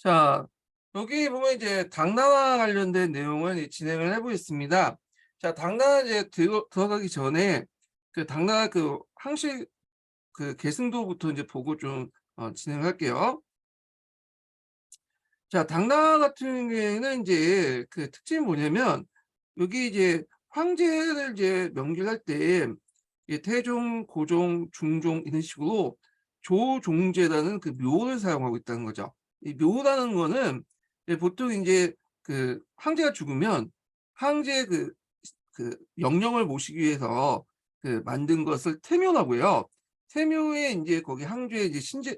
자, 여기 보면 이제 당나라 관련된 내용을 진행을 해보겠습니다. 자, 당나라 이제 들어가기 전에 그 당나라 그 항시 그 계승도부터 이제 보고 좀 진행을 할게요. 자, 당나라 같은 경우에는 이제 그 특징이 뭐냐면 여기 이제 황제를 이제 명기할 때 이제 태종, 고종, 중종 이런 식으로 조종제라는 그 묘를 사용하고 있다는 거죠. 이 묘라는 거는 보통 이제 그 황제가 죽으면 황제의 그 영령을 모시기 위해서 그 만든 것을 태묘라고요. 태묘에 이제 거기 황제의 이제 신제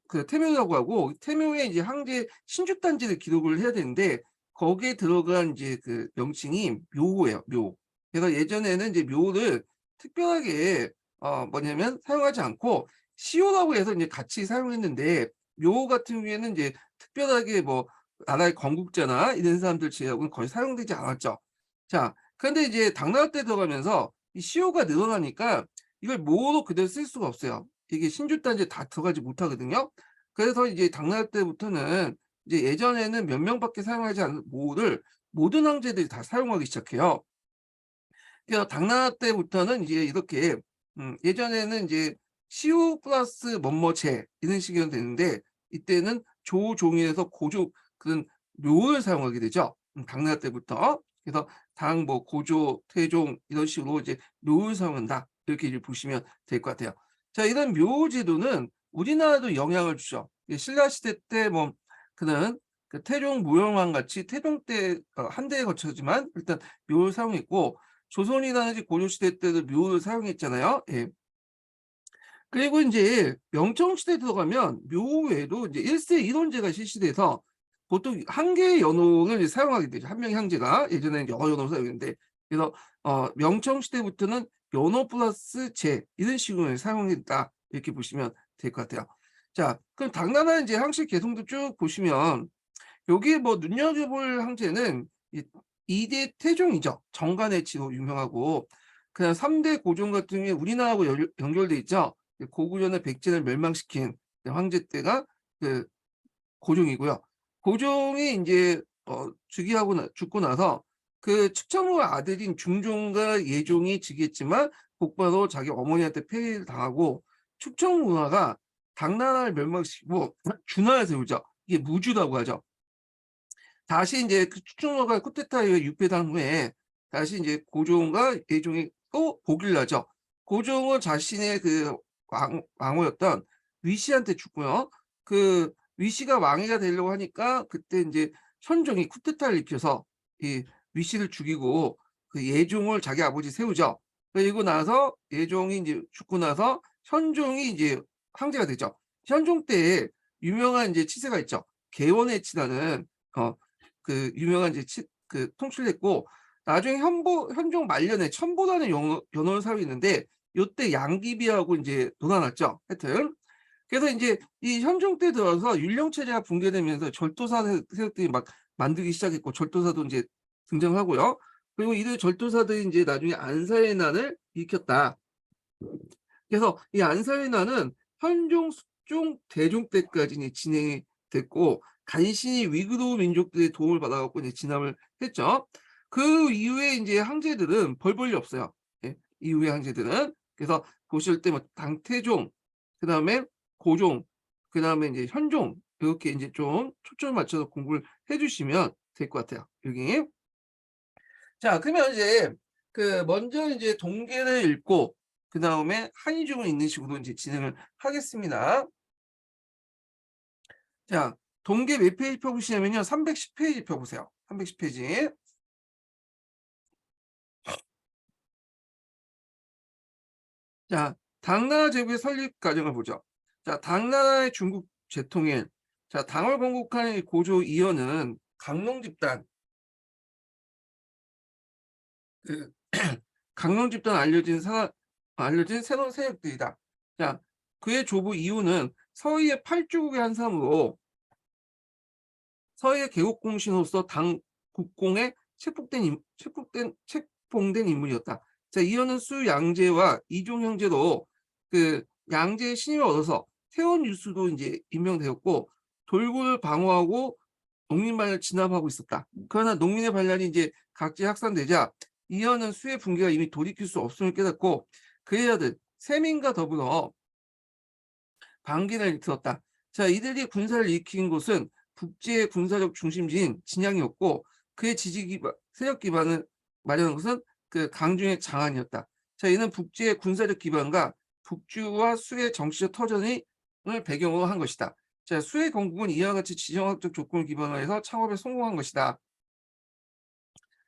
그 태묘라고 하고 태묘에 이제 황제 신주단지를 기록을 해야 되는데 거기에 들어간 이제 그 명칭이 묘호예요. 묘. 그래서 예전에는 이제 묘를 특별하게 뭐냐면 사용하지 않고 시호라고 해서 이제 같이 사용했는데 묘 같은 경우에는 이제 특별하게 뭐 나라의 건국자나 이런 사람들 제하고는 거의 사용되지 않았죠. 자, 그런데 이제 당나라 때 들어가면서 이 시호가 늘어나니까 이걸 묘로 그대로 쓸 수가 없어요. 이게 신주단지에 다 들어가지 못하거든요. 그래서 이제 당나라 때부터는 이제 예전에는 몇 명밖에 사용하지 않는 묘를 모든 황제들이 다 사용하기 시작해요. 그래서 당나라 때부터는 이제 이렇게 예전에는 이제 시우 플러스 뭐뭐제 이런 식으로 되는데 이때는 조종에서 고조 그런 묘를 사용하게 되죠. 당나라 때부터. 그래서 당 뭐 고조, 태종 이런 식으로 이제 묘를 사용한다. 이렇게 이제 보시면 될 것 같아요. 자, 이런 묘 제도는 우리나라도 영향을 주죠. 신라 시대 때 뭐 그는 그 태종 무형왕 같이 태종 때 한 대에 거쳐지만 일단 묘를 사용했고 조선이라든지 고려시대 때도 묘를 사용했잖아요. 예. 그리고 이제 명청시대 들어가면 묘 외에도 이제 일세 일원제가 실시돼서 보통 한 개의 연호를 이제 사용하게 되죠. 한 명의 황제가 예전에는 여러 연호를 사용했는데 그래서 명청시대부터는 연호 플러스 제 이런 식으로 사용했다 이렇게 보시면 될 것 같아요. 자, 그럼 당나라 이제 황실 개성도 쭉 보시면 여기에 뭐 눈여겨볼 황제는 이 2대 태종이죠. 정관의 치로 유명하고 그다음 3대 고종 같은 경우에 우리나라하고 연결돼 있죠. 고구려나 백제를 멸망시킨 황제 때가 그 고종이고요. 고종이 인제 즉위하고 죽고 나서 그 측정후 아들인 중종과 예종이 즉위했지만 곧바로 자기 어머니한테 폐위를 당하고 축청문화가 당나라를 멸망시키고 준화를 세우죠. 이게 무주라고 하죠. 다시 인제 그 축청무화가 쿠데타에 유폐한 후에 다시 인제 고종과 예종이 또 복위를 하죠. 고종은 자신의 그 왕후였던 위씨한테 죽고요. 그 위씨가 왕위가 되려고 하니까 그때 인제 현종이 쿠데타를 일으켜서 이 위씨를 죽이고 그 예종을 자기 아버지 세우죠. 그리고 나서 예종이 인제 죽고 나서 현종이 이제 황제가 되죠. 현종 때에 유명한 인제 치세가 있죠. 개원의 치라는 그 유명한 이제 그 통치를 했고 나중에 현종 말년에 천보라는 연호를 사용했는데 요때 양귀비하고 인제 놀아났죠. 하여튼 그래서 인제 이 현종 때 들어서 율령체제가 붕괴되면서 절도사 세력들이 막 만들기 시작했고 절도사도 인제 등장하고요. 그리고 이들 절도사들이 인제 나중에 안사의 난을 일으켰다. 그래서 이 안사의 난은 현종, 숙종, 대종 때까지 이제 진행이 됐고 간신히 위구르 민족들의 도움을 받아 갖고 이제 진압을 했죠. 그 이후에 인제 황제들은 벌 볼 일 없어요. 예. 이후의 황제들은. 그래서 보실 때 뭐 당태종, 그다음에 고종, 그다음에 인제 현종 요렇게 인제 좀 초점을 맞춰서 공부를 해 주시면 될 것 같아요, 여기. 자, 그러면 이제 그 먼저 이제 동계를 읽고 그다음에 한의중을 읽는 식으로 이제 진행을 하겠습니다. 자, 동계 몇 페이지 펴보시냐면요. 310 페이지 펴보세요. 310 페이지. 자, 당나라 제국의 설립 과정을 보죠. 자, 당나라의 중국 재통일. 자, 당을 건국한 이 고조 이연은 강농 집단, 그 강농 집단 알려진 새로운 세력들이다. 자, 그의 조부 이유는 서희의 8주국의 한 사람으로 서해 개국공신으로서 당 국공에 책봉된 인물이었다. 자, 이어는 수양제와 이종 형제로 그 양제의 신임을 얻어서 태원 유수도 이제 임명되었고 돌고를 방어하고 농민 반란을 진압하고 있었다. 그러나 농민의 반란이 이제 각지에 확산되자 이현은 수의 붕괴가 이미 돌이킬 수 없음을 깨닫고 그의 아들 세민과 더불어 반기를 들었다. 자, 이들이 군사를 일으킨 곳은 북지의 군사적 중심지인 진양이었고 그의 지지 기반, 세력 기반을 마련한 것은 그 강중의 장안이었다. 자, 이는 북지의 군사적 기반과 북주와 수의 정치적 터전을 배경으로 한 것이다. 자, 수의 건국은 이와 같이 지정학적 조건을 기반으로 해서 창업에 성공한 것이다.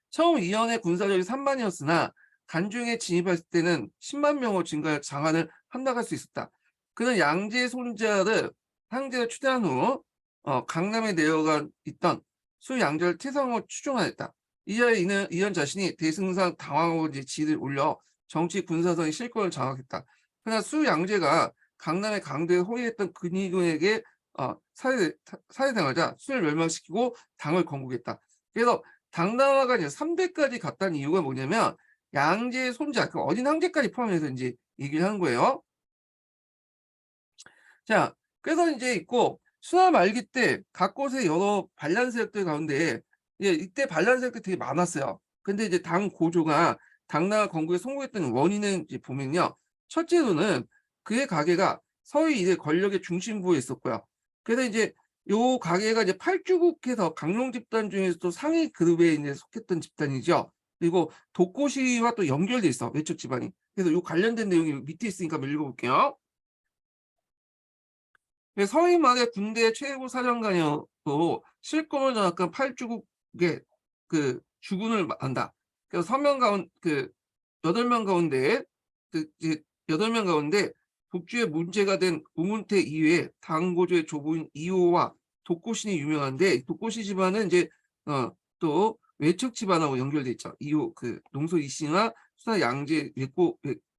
처음 이연의 군사력이 3만이었으나 간중에 진입했을 때는 10만 명으로 증가해 장안을 함락할 수 있었다. 그는 양제의 손자를 황제를 추대한 후 강남에 내려가 있던 수 양제를 태상으로 추종하였다. 이하에 이연 자신이 대승상 당왕으로 지위를 올려 정치 군사상의 실권을 장악했다. 그러나 수 양제가 강남의 강도에 호위했던 근위군에게 살해당하자 수를 멸망시키고 당을 건국했다. 그래서 당나라가 이제 3대까지 갔다는 이유가 뭐냐면 양제의 손자, 그 어린 황제까지 포함해서 이제 얘기를 하는 거예요. 자, 그래서 이제 있고 수나 말기 때 각 곳의 여러 반란 세력들 가운데 이때 반란 세력들이 되게 많았어요. 근데 이제 당 고조가 당나라 건국에 성공했던 원인은 이제 보면요. 첫째로는 그의 가계가 서희 이제 권력의 중심부에 있었고요. 그래서 이제 요 가계가 이제 팔주국해서 강령 집단 중에서도 상위 그룹에 이제 속했던 집단이죠. 그리고 독고시와 또 연결돼 있어, 외척 집안이. 그래서 요 관련된 내용이 밑에 있으니까 한번 읽어볼게요. 서희 말의 군대 최고 사령관이었고 실권을 장악한 팔주국의 그 주군을 한다. 그래서 서명 가운 그 8명 가운데 이제 8명 가운데 북주의 문제가 된 우문태 이외에 당고조의 조부인 이호와 독고신이 유명한데 독고시 집안은 이제 또 외척 집안하고 연결돼 있죠. 이호 그 농소 이씨나 수나 양제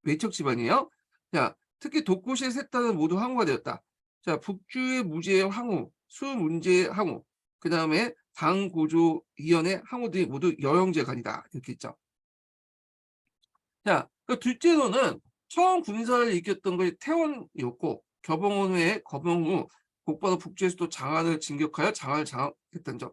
외척 집안이에요. 자, 특히 독고시의 셋 다는 모두 항우가 되었다. 자, 북주의 무제의 항우, 수문제의 항우, 그 다음에 당고조 이연의 항우들이 모두 여형제간이다. 이렇게 있죠. 자, 그 둘째로는 처음 군사를 일으켰던 것이 태원이었고 겨봉원 후에 거봉 후 곧바로 북주에서도 장안을 진격하여 장안을 장악했던 점.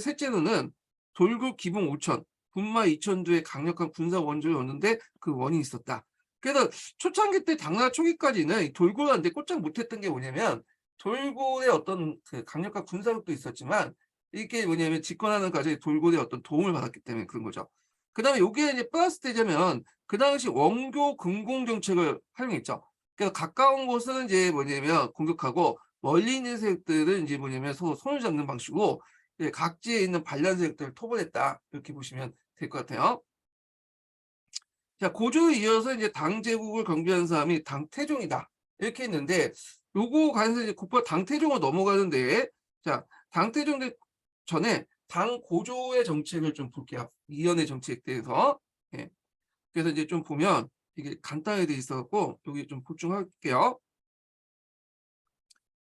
셋째로는 돌굴 기봉 5천, 분마 2천두의 강력한 군사 원조였는데 그 원인이 있었다. 그래서 초창기 때 당나라 초기까지는 돌굴한테 꼼짝 못했던 게 뭐냐면 돌굴의 어떤 그 강력한 군사력도 있었지만 이게 뭐냐면 집권하는 과정에 돌굴의 어떤 도움을 받았기 때문에 그런 거죠. 그다음에 요게 이제 플러스 되자면 그 당시 원교 근공 정책을 활용했죠. 그래서 가까운 곳은 이제 뭐냐면 공격하고 멀리 있는 세력들은 이제 뭐냐면 서로 손을 잡는 방식으로 각지에 있는 반란 세력들을 토벌했다. 이렇게 보시면 될 것 같아요. 자, 고조에 이어서 이제 당제국을 경비하는 사람이 당태종이다. 이렇게 했는데 요거 관해서 이제 곧바로 당태종으로 넘어가는데 자, 당태종 전에 당고조의 정책을 좀 볼게요. 이연의 정책에 대해서. 예. 그래서 이제 좀 보면 이게 간단하게 돼 있어갖고 여기 좀 보충할게요.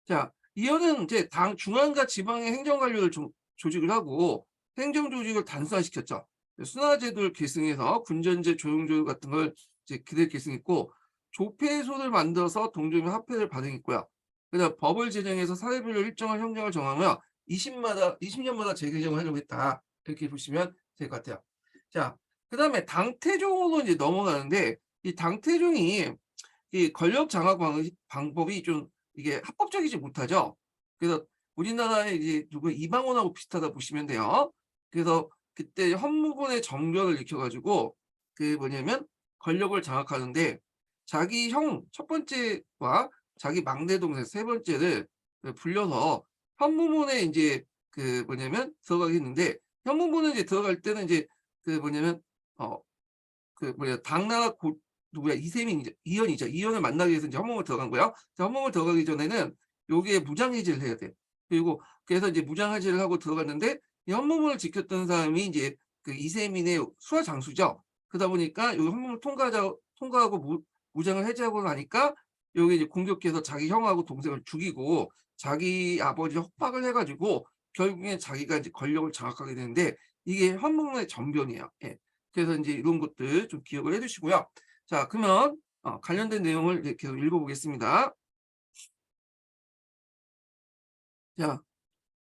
자, 이연은 이제 당 중앙과 지방의 행정 관료를 좀 조직을 하고 행정 조직을 단순화시켰죠. 순화제도를 계승해서 군전제, 조용조 같은 걸 이제 그대로 계승했고 조폐소를 만들어서 동조민 화폐를 발행했고요. 그다음 법을 제정해서 사회별로 일정한 형량을 정하며 20년마다 재개정을 하려고 했다. 이렇게 보시면 될 것 같아요. 자, 그다음에 당태종으로 이제 넘어가는데 이 당태종이 이 권력 장악 방법이 좀 이게 합법적이지 못하죠. 그래서 우리나라의 이제 누구 이방원하고 비슷하다 보시면 돼요. 그래서 그때 헌무군의 정변을 일으켜가지고 그 뭐냐면 권력을 장악하는데 자기 형 첫 번째와 자기 막내 동생 세 번째를 불려서 현무문에 이제 그 뭐냐면 들어가게 했는데 현무문에 이제 들어갈 때는 이제 그 뭐냐면 그 뭐야 당나라 누구야 이세민이죠. 이연이죠. 이연을 만나기 위해서 이제 헌무을 들어간 거야. 헌무을 들어가기 전에는 여기에 무장해제를 해야 돼. 그리고 그래서 이제 무장해제를 하고 들어갔는데 이 헌무문을 지켰던 사람이 이제 그 이세민의 수하 장수죠. 그러다 보니까 여기 헌무를 통과하고 무장을 해제하고 나니까 여기 이제 공격해서 자기 형하고 동생을 죽이고 자기 아버지 협박을 해가지고 결국엔 자기가 이제 권력을 장악하게 되는데 이게 헌무문의 전변이에요. 예. 그래서 이제 이런 것들 좀 기억을 해두시고요. 자, 그러면 관련된 내용을 계속 읽어보겠습니다. 자,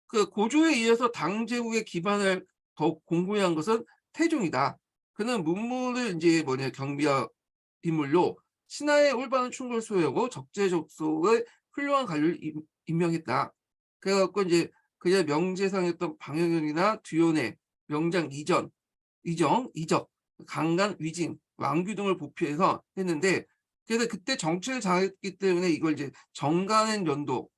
그 고조에 의해서 당 제국의 기반을 더욱 공고히 한 것은 태종이다. 그는 문무를 이제 경비할 인물로 신하의 올바른 충고를 수호하고 적재적소의 훌륭한 관료를 임명했다. 그래갖고 이제 그의 명제상이었던 방영현이나 두요네, 명장 이정, 이적, 강간, 위진, 왕규 등을 보필해서 했는데, 그래서 그때 정치를 잘했기 때문에 이걸 이제 정간의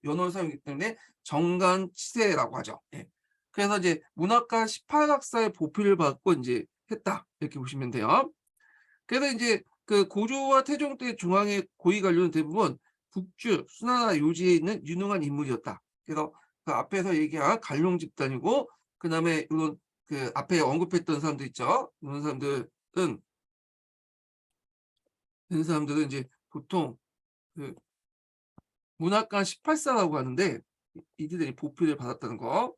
연호를 사용했기 때문에 정간치세라고 하죠. 예. 그래서 이제 문학가 18학사의 보필을 받고 이제 했다, 이렇게 보시면 돼요. 그래서 이제 그 고조와 태종 때 중앙의 고위 관료는 대부분 북주, 수나라 요지에 있는 유능한 인물이었다. 그래서 그 앞에서 얘기한 갈룡 집단이고, 그다음에 이런 그 앞에 언급했던 사람들 있죠. 이런 사람들은 이제 보통 그 문학관 18사라고 하는데, 이들이 보필을 받았다는 거.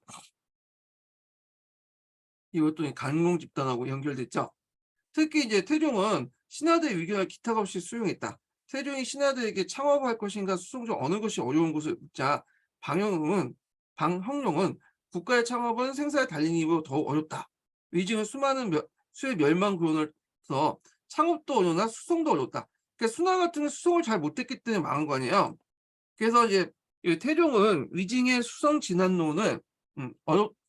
이것도 갈룡 집단하고 연결됐죠. 특히 이제 태종은 신하들의 의견을 기탁 없이 수용했다. 태종이 신하들에게 창업할 것인가 수송 중 어느 것이 어려운 것을 묻자 방형룡은 국가의 창업은 생사에 달린 이유로 더욱 어렵다. 위증은 수의 멸망 근원에서 창업도 어려우나 수송도 어렵다. 그러니까 순화 같은 건 수송을 잘 못했기 때문에 망한 거 아니에요. 그래서 이제 이 태종은 위증의 수성 진안론을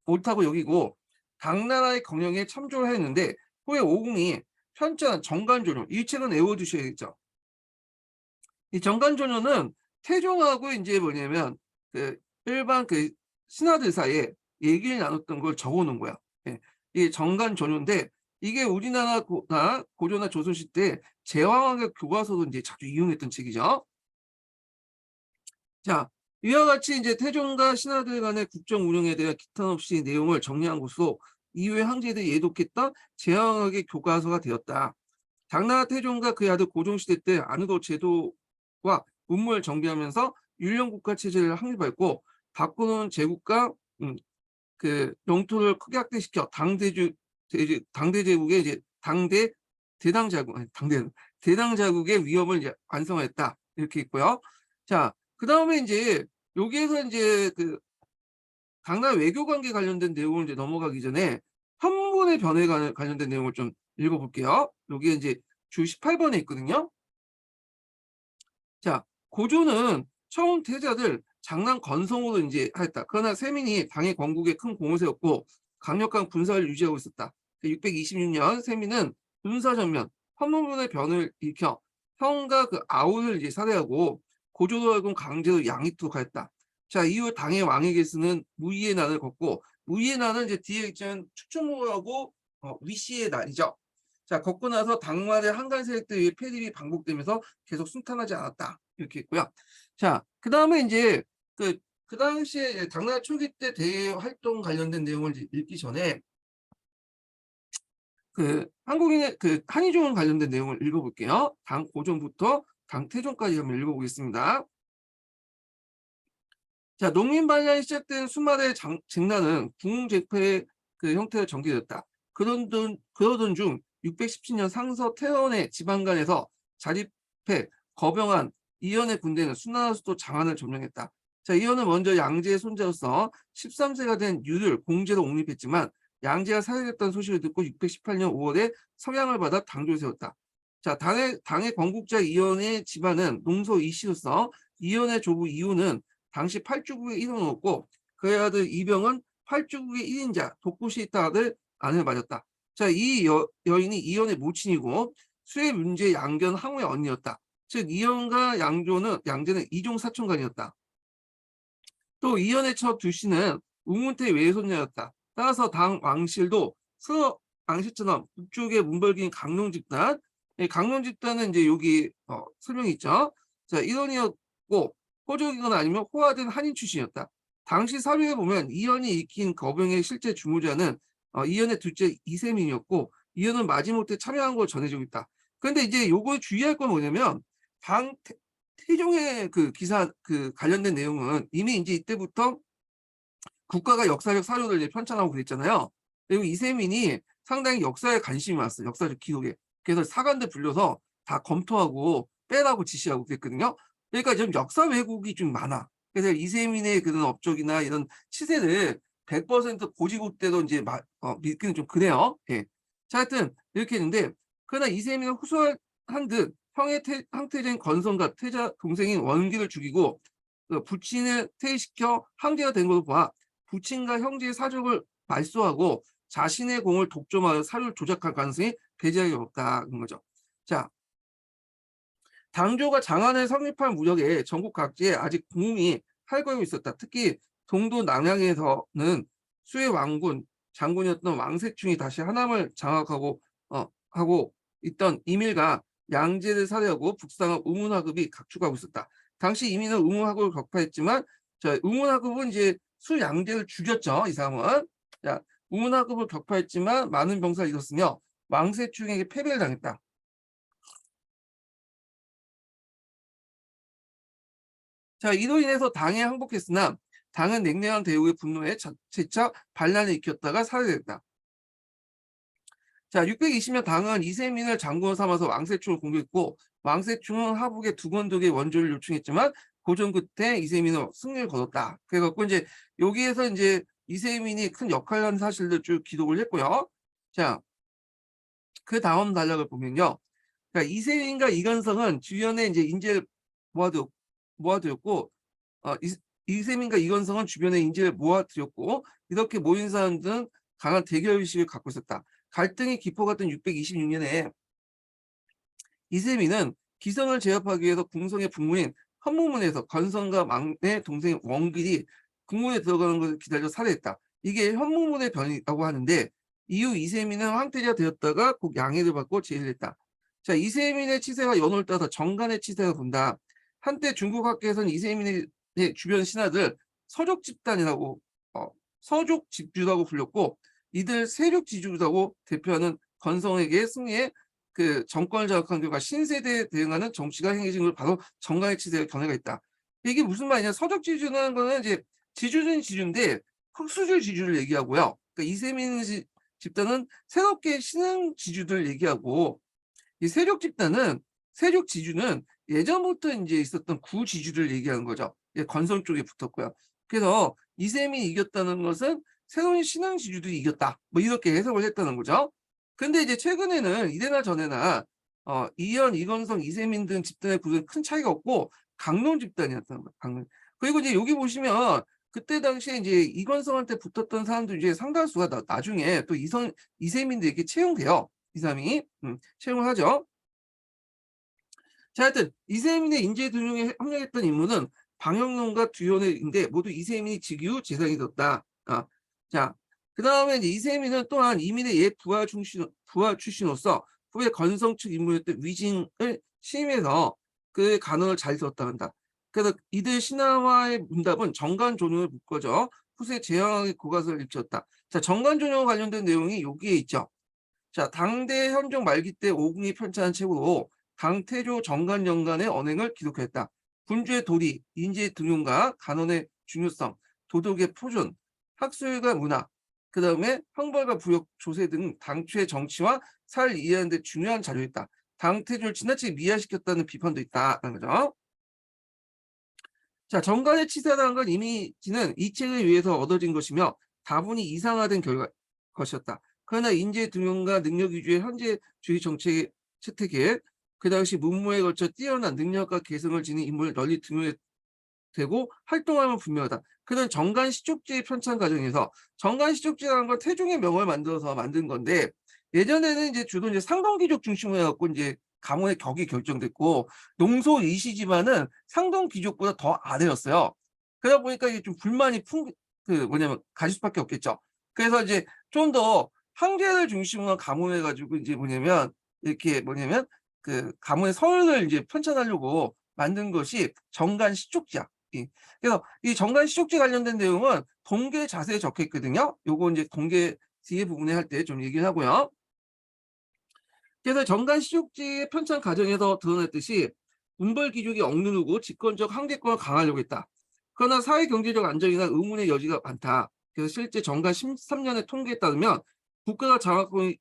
옳다고 여기고 당나라의 경영에 참조를 했는데, 후에 오공이 편찬 정간조론, 이 책은 외워두셔야겠죠. 이 정간조론은 태종하고 이제 그 일반 그 신하들 사이에 얘기를 나눴던 걸 적어놓은 거야. 예. 이게 정간조론인데, 이게 우리나라 고조나 조선시대 때 제왕학의 교과서도 이제 자주 이용했던 책이죠. 자, 이와 같이 이제 태종과 신하들 간의 국정 운영에 대한 기탄 없이 내용을 정리한 것으로 이후의 황제들이 예독했던 제왕학의 교과서가 되었다. 당나라 태종과 그의 아들 고종시대 때 안으도 제도와 문무를 정비하면서 율령국가 체제를 확립했고, 바꾸는 제국과 그 영토를 크게 확대시켜 당대제국의 이제 대당자국의 위협을 이제 완성했다, 이렇게 있고요. 자, 그 다음에 이제 여기에서 이제 그 당나라 외교 관계 관련된 내용을 이제 넘어가기 전에 현문의 변화에 관련된 내용을 좀 읽어볼게요. 여기에 이제 주 18번에 있거든요. 자, 고조는 처음 태자들 장남 건성으로 이제 하였다. 그러나 세민이 당의 건국에 큰 공을 세웠고 강력한 군사를 유지하고 있었다. 626년 세민은 군사전면, 현문문의 변을 일으켜 형과 그 아우를 이제 살해하고 고조로 하여금 강제로 양입토록 하였다. 자, 이후 당의 왕에게 쓰는 무의의 난을 걷고, 무의의 난은 이제 뒤에 있는 축충호하고 위시의 난이죠. 자, 걷고 나서 당말의 한간 세력들의 폐립이 반복되면서 계속 순탄하지 않았다, 이렇게 있고요. 자, 그 다음에 이제 그 당시에 당나라 초기 때 대외 활동 관련된 내용을 읽기 전에 그 한국인의 그 한의종 관련된 내용을 읽어볼게요. 당 고종부터 당 태종까지 한번 읽어보겠습니다. 자, 농민반란이 시작된 수말의 직나는 궁제패의 그 형태로 전개되었다. 그러던 중 617년 상서 태원의 지방간에서 자립해 거병한 이연의 군대는 수나라 수도 장안을 점령했다. 자, 이연은 먼저 양제의 손자로서 13세가 된 유를 공제로 옹립했지만 양제가 사살됐다는 소식을 듣고 618년 5월에 서양을 받아 당조를 세웠다. 자, 당의 건국자 이연의 집안은 농소 이씨로서 이연의 조부 이우는 당시 8주국의 일원이었고, 그의 아들 이병은 8주국의 1인자 독구시타 아들 아내를 맞았다. 자, 이 여인이 이연의 모친이고 수의 문제 양견 항우의 언니였다. 즉 이연과 양제는 이종 사촌간이었다. 또 이연의 첫 두씨는 우문태의 외손녀였다. 따라서 당 왕실도 서로 왕실처럼 북쪽의 문벌기인 강룡 집단, 강룡 집단은 이제 여기 설명이 있죠. 자, 일원이었고 호족이거나 아니면 호화된 한인 출신이었다. 당시 사료에 보면 이연이 익힌 거병의 실제 주무자는 이연의 둘째 이세민이었고, 이연은 마지못해 참여한 걸 전해주고 있다. 그런데 이제 요거 주의할 건 뭐냐면 당 태종의 그 기사 그 관련된 내용은 이미 이제 이때부터 국가가 역사적 사료를 이제 편찬하고 그랬잖아요. 그리고 이세민이 상당히 역사에 관심이 많았어요. 역사적 기록에. 그래서 사관들 불려서 다 검토하고 빼라고 지시하고 그랬거든요. 그러니까 좀 역사 왜곡이 좀 많아. 그래서 이세민의 그런 업적이나 이런 치세를 100% 고지고대로 이제 믿기는 좀 그래요. 예. 자, 하여튼 이렇게 했는데, 그러나 이세민은 후소한 듯 형의 황태자인 건성과 태자 동생인 원기를 죽이고 그 부친을 퇴위시켜 황제가 된 걸로 봐 부친과 형제의 사족을 말소하고 자신의 공을 독점하여 사료를 조작할 가능성이 배제하기 어렵다는 거죠. 자, 당조가 장안을 성립할 무렵에 전국 각지에 아직 붐이 활발하고 있었다. 특히 동도 남양에서는 수의 왕군 장군이었던 왕세충이 다시 하남을 장악하고 하고 있던 이밀과 양제를 살해하고 북상한 우문하급이 각축하고 있었다. 당시 이민은 우문하급을 격파했지만 우문하급은 이제 수양제를 죽였죠. 이 사람은. 자, 우문하급을 격파했지만 많은 병사를 잃었으며 왕세충에게 패배를 당했다. 자, 이로 인해서 당에 항복했으나 당은 냉랭한 대우에 분노해 재차 반란을 일으켰다가 살해됐다. 자, 620년 당은 이세민을 장군을 삼아서 왕세충을 공격했고 왕세충은 하북의 두건독의 원조를 요청했지만 고전 끝에 이세민은 승리를 거뒀다. 그래갖고 이제 여기에서 이제 이세민이 큰 역할을 한 사실들 쭉 기록을 했고요. 자, 그 다음 단락을 보면요. 그러니까 이세민과 이건성은 주변에 이제 인재를 모아두었고 이세민과 이건성은 주변에 인재를 모아들였고 이렇게 모인 사람들은 강한 대결의식을 갖고 있었다. 갈등이 깊어갔던 626년에 이세민은 기성을 제압하기 위해서 궁성의 북문인 현무문에서 건성과 막내 동생 원길이 궁문에 들어가는 것을 기다려 살해했다. 이게 현무문의 변이라고 하는데 이후 이세민은 황태자가 되었다가 곧 양해를 받고 제의를 했다. 자, 이세민의 치세와 연호를 따라서 정간의 치세가 본다. 한때 중국 학계에서는 이세민의 주변 신하들 서족 집단이라고 서족 집주라고 불렸고 이들 세력 지주라고 대표하는 건성에게 승리해 그 정권을 장악한 결과 신세대에 대응하는 정치가 행해진 걸 바로 정강의 치세의 견해가 있다. 이게 무슨 말이냐? 서적 지주라는 거는 이제 지주는 지주인데 흑수저 지주를 얘기하고요. 그러니까 이세민 집단은 새롭게 신흥 지주들 얘기하고 이 세력 지주는 예전부터 이제 있었던 구지주를 얘기하는 거죠. 건성 쪽에 붙었고요. 그래서 이세민이 이겼다는 것은 새로운 신흥 지주들이 이겼다. 뭐 이렇게 해석을 했다는 거죠. 근데 이제 최근에는 이래나 저래나 이현, 이건성, 이세민 등 집단의 구조는 큰 차이가 없고 강론 집단이었다는 거예요. 강론. 그리고 이제 여기 보시면 그때 당시에 이제 이건성한테 붙었던 사람들 중에 상당수가 나중에 또 이세민들에게 채용돼요. 이 사람이 채용을 하죠. 자, 하여튼 이세민의 인재 등용에 합류했던 인물은 방영론과 두현회인데 모두 이세민이 즉위 후 재상이 되었다. 자, 그 다음에 이세민은 또한 이민의 옛 부하 출신으로서 후에 건성 측 인물이었던 위징을 시임해서 그의 간언을 잘 들었다 한다. 그래서 이들 신화와의 문답은 정관존용을 묶어져 후세 재앙의 고가서를 일쳤다. 자, 정관존용 관련된 내용이 여기에 있죠. 자, 당대 현종 말기 때 오궁이 편찬한 책으로 당태조 정관연간의 언행을 기록했다. 군주의 도리, 인재의 등용과 간언의 중요성, 도덕의 표준, 학술과 문화, 그 다음에 형벌과 부역, 조세 등 당초의 정치와 사를 이해하는 데 중요한 자료였다. 당태조를 지나치게 미화시켰다는 비판도 있다는 거죠. 자, 정관의 치사라는 건 이미지는 이 책에 의해서 얻어진 것이며 다분히 이상화된 것이었다. 그러나 인재 등용과 능력 위주의 현재주의 정책의 채택에 그 당시 문무에 걸쳐 뛰어난 능력과 개성을 지닌 인물을 널리 등용되고 활동하면 분명하다. 그런 정관 시족지의 편찬 과정에서 정관 시족지라는 건 태종의 명을 만들어서 만든 건데 예전에는 이제 주로 이제 상동귀족 중심으로 해갖고 이제 가문의 격이 결정됐고 농소 이시지만은 상동 귀족보다 더 아래였어요. 그러다 보니까 이게 좀 불만이 가질 수밖에 없겠죠. 그래서 이제 좀 더 황제를 중심으로 가문해 가지고 이제 이렇게 그 가문의 서열을 이제 편찬하려고 만든 것이 정관 시족지야. 그래서 이 정관 시족지 관련된 내용은 동계 자세에 적혀 있거든요. 요거 이제 동계 뒤에 부분에 할 때 좀 얘기를 하고요. 그래서 정관 시족지의 편찬 과정에서 드러났듯이 군벌 귀족이 억누르고 집권적 황제권을 강화하려고 했다. 그러나 사회 경제적 안정이나 의문의 여지가 많다. 그래서 실제 정관 13년의 통계에 따르면 국가가 장악권이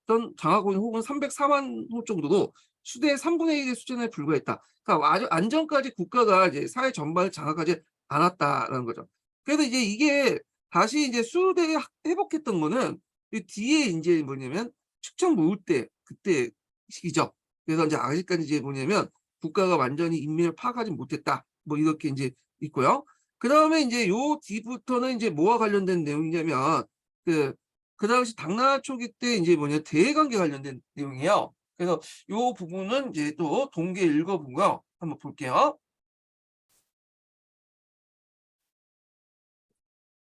혹은 304만 호 정도로 수대의 3분의 1의 수준에 불과했다. 그러니까 아주 안전까지 국가가 이제 사회 전반을 장악하지 않았다라는 거죠. 그래서 이제 이게 다시 이제 수대 회복했던 거는 이 뒤에 인제 뭐냐면 측정 모을 때 그때 시기죠. 그래서 인제 아직까지 이제 뭐냐면 '국가가 완전히 인민을 파악하지 못했다.' 뭐 이렇게 인제 있고요. 그다음에 인제 요 뒤부터는 인제 뭐와 관련된 내용이냐면 그 당시 당나라 초기 때 인제 뭐냐 대외관계 관련된 내용이에요. 그래서 요 부분은 이제 또 동기에 읽어 보고요. 한번 볼게요.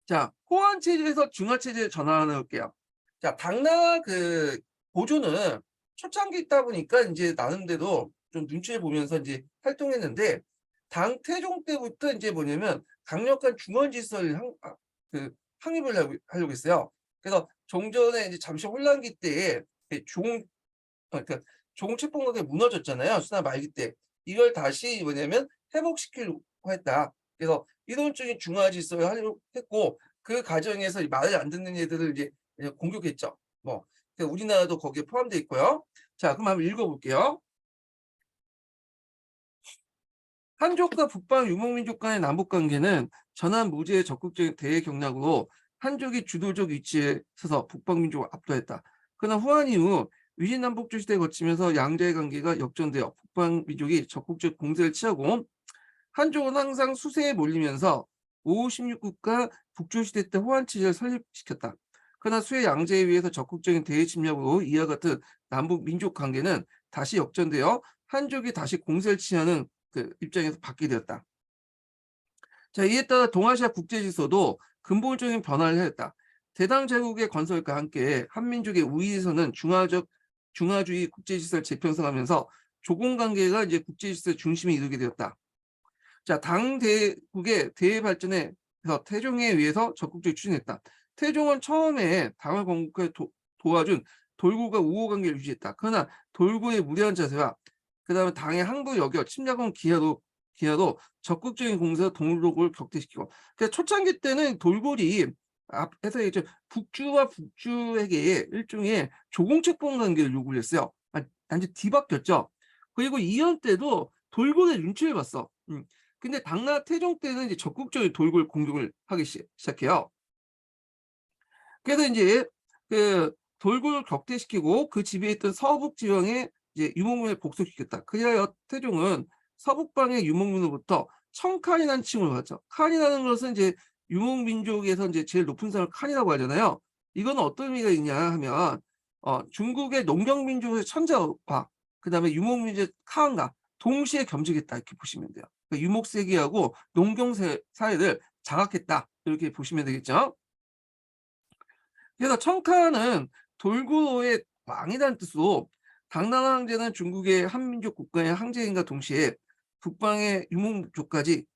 자, 호환 체제에서 중화 체제에 전환해 볼게요. 자, 당나라 고조는 초창기 있다 보니까 인제 나름대로 좀 눈치를 보면서 인제 활동했는데 당 태종 때부터 인제 뭐냐면 강력한 중원 질서를 확립을 하려고 했어요. 그래서 종전에 이제 잠시 혼란기 때에 그러니까 조공책봉각이 무너졌잖아요, 수나 말기 때. 이걸 다시 뭐냐면 회복시키려고 했다. 그래서 이론적인 중화 질서를 하려고 했고 그 과정에서 이 말을 안 듣는 애들을 이제 공격했죠. 뭐 우리나라도 거기에 포함되어 있고요. 자, 그럼 한번 읽어 볼게요. 한족과 북방 유목민족 간의 남북 관계는 전한 무제의 적극적인 대외 경락으로 한족이 주도적 위치에 서서 북방 민족을 압도했다. 그러나 후한 이후 위진남북조 시대에 거치면서 양자의 관계가 역전되어 북방 민족이 적극적 공세를 취하고 한족은 항상 수세에 몰리면서 5, 16국가 북조시대 때 호환 체제를 설립시켰다. 그러나 수의 양제에 의해서 적극적인 대외 침략으로 이와 같은 남북 민족 관계는 다시 역전되어 한족이 다시 공세를 취하는 입장에서 받게 되었다. 자, 이에 따라 동아시아 국제 질서도 근본적인 변화를 해냈다. 대당 제국의 건설과 함께 한민족의 우위에서는 중화주의 국제 질서를 재편성하면서 조공 관계가 이제 국제 질서의 중심에 이르게 되었다. 자, 당 대국의 대외 발전에 서 태종에 의해서 적극적으로 추진했다. 태종은 처음에 당을 건국해 도와준 돌고가 우호 관계를 유지했다. 그러나 돌고의 무례한 자세와 그다음에 당의 항복 여겨 침략은 기하도 적극적인 공세로 동록을 격퇴시키고 그러니까 초창기 때는 돌골이 앞에서 얘기했죠. 북주와 북주에게 일종의 조공책봉 관계를 요구를 했어요. 완전 뒤바뀌었죠. 그리고 이현 때도 돌골의 눈치를 봤어. 근데 당나라 태종 때는 이제 적극적인 돌골 공격을 하기 시작해요. 그래서 인제 돌고를 격퇴시키고 그 지배에 있던 서북 지방에 이제 유목민을 복속시켰다. 그리하여 태종은 서북방의 유목민으로부터 청칸이라는 칭호를 받았죠. 칸이라는 것은 이제 유목민족에서 인제 제일 높은 사람을 칸이라고 하잖아요. 이거는 어떤 의미가 있냐 하면 중국의 농경민족의 천자와 그다음에 유목민족 카안과 동시에 겸직했다 이렇게 보시면 돼요. 그러니까 유목세기하고 사회를 장악했다 이렇게 보시면 되겠죠. 그래서 청카는 돌고의 왕이라는 뜻으로 당나라 황제는 중국의 한민족 국가의 황제인과 동시에 북방의 유목민족까지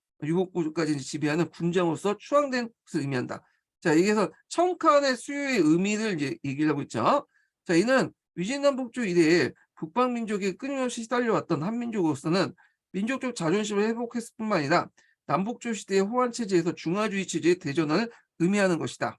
지배하는 군장으로서 추앙된 것을 의미한다. 자, 여기에서 청칸의 수요의 의미를 이제 얘기를 하고 있죠. 자, 이는 위진남북조 이래에 북방 민족이 끊임없이 시달려왔던 한민족으로서는 민족적 자존심을 회복했을 뿐만 아니라 남북조 시대의 호환 체제에서 중화주의 체제의 대전환을 의미하는 것이다.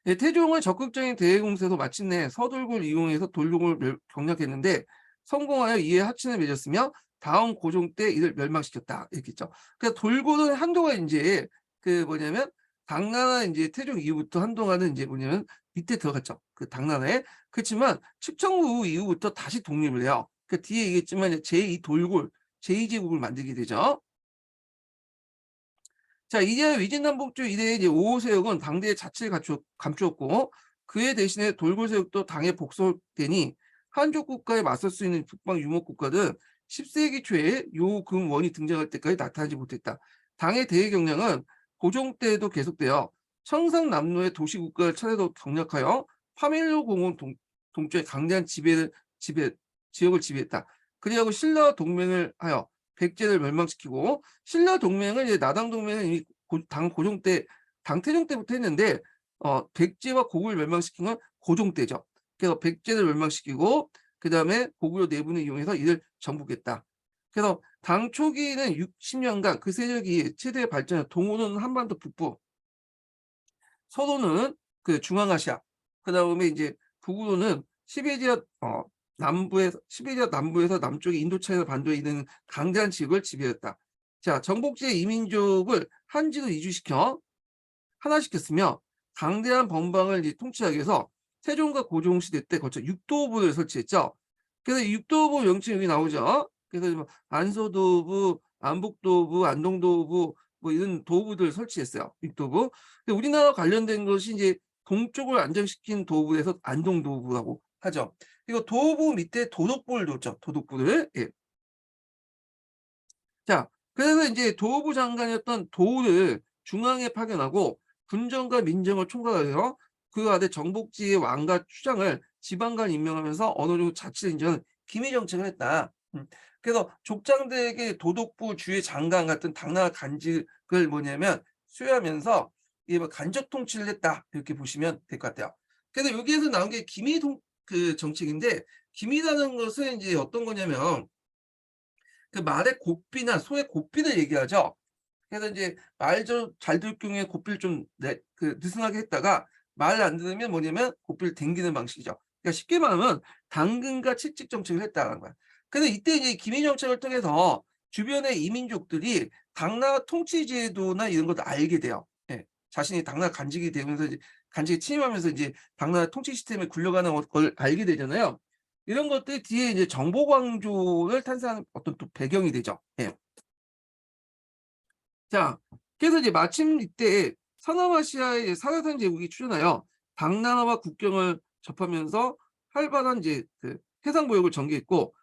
예, 태종은 적극적인 대외 공세로 마침내 서돌고를 이용해서 돌고를 경략했는데 성공하여 이에 합친을 맺었으며 다음 고종 때 이를 멸망시켰다 이렇게 했죠. 그러니까 돌고는 한동안 이제 뭐냐면 당나라 이제 태종 이후부터 한동안은 이제 뭐냐면 밑에 들어갔죠. 그 당나라에. 그렇지만 측정후 이후부터 다시 독립을 해요. 그 뒤에 얘기했지만 제2 돌골 제2제국을 만들게 되죠. 자, 이제 위진남북조 이래의 이제 5호 세력은 당대의 자치를 감추었고 그에 대신에 돌골 세력도 당에 복속되니 한족 국가에 맞설 수 있는 북방 유목 국가들은 10세기 초에 요금원이 등장할 때까지 나타나지 못했다. 당의 대외 경량은 고종 때에도 계속되어 청상남로의 도시 국가를 차례로 경략하여 파밀로 공원 동쪽에 강대한 지배 지역을 지배했다. 그리하고 신라와 동맹을 하여 백제를 멸망시키고 신라 동맹은 이제 나당 동맹은 이미 당 고종 때 당 태종 때부터 했는데 백제와 고구려를 멸망시킨 건 고종 때죠. 그래서 백제를 멸망시키고 그다음에 고구려 내분을 이용해서 이를 정복했다. 그래서 당 초기에는 60년간 그 세력이 최대 발전해 동호는 한반도 북부, 서도는 중앙아시아, 그다음에 이제 북으로는 시베리아 남부에서 남쪽에 인도차이나 반도에 있는 강대한 지역을 지배했다. 자, 정복지의 이민족을 한지로 이주시켜 하나시켰으며 강대한 번방을 이제 통치하기 위해서 세종과 고종 시대 때 거쳐 육도부를 설치했죠. 그래서 육도부 명칭이 여기 나오죠. 그래서 뭐 안소도부, 안북도부, 안동도부 뭐 이런 도부들 설치했어요. 육도부. 근데 우리나라 관련된 것이 이제 동쪽을 안정시킨 도부에서 안동도부라고 하죠. 이거 도부 밑에 도독부를 뒀죠. 도독부를. 예. 자, 그래서 이제 도부 장관이었던 도를 중앙에 파견하고 군정과 민정을 총괄해서 그 아래 정복지의 왕과 추장을 지방관 임명하면서 어느 정도 자치를 인정하는 기미 정책을 했다. 그래서 족장들에게 도독부 주의 장관 같은 당나라 간직을 뭐냐면 수여하면서 이게 뭐 간접 통치를 했다 이렇게 보시면 될 것 같아요. 그래서 여기에서 나온 게 기미 그 정책인데 기미라는 것은 이제 어떤 거냐면 그 말의 곱비나 소의 곱비를 얘기하죠. 그래서 이제 말 잘 들을 경우에 곱비를 좀 느슨하게 했다가 말 안 들으면 뭐냐면 곱비를 당기는 방식이죠. 그러니까 쉽게 말하면 당근과 채찍 정책을 했다는 거야. 근데 이때 이제 기미 정책을 통해서 주변의 이민족들이 당나라 통치 제도나 이런 것도 알게 돼요. 예. 자신이 당나라 간직이 되면서 이제 간직에 침입하면서 이제 당나라 통치 시스템에 굴려가는 걸 알게 되잖아요. 이런 것들이 뒤에 이제 정보광조를 탄생하는 어떤 또 배경이 되죠. 예. 자, 그래서 이제 마침 이때 서남아시아의 사라산 제국이 출현하여 당나라와 국경을 접하면서 활발한 이제 그 해상 무역을 전개했고,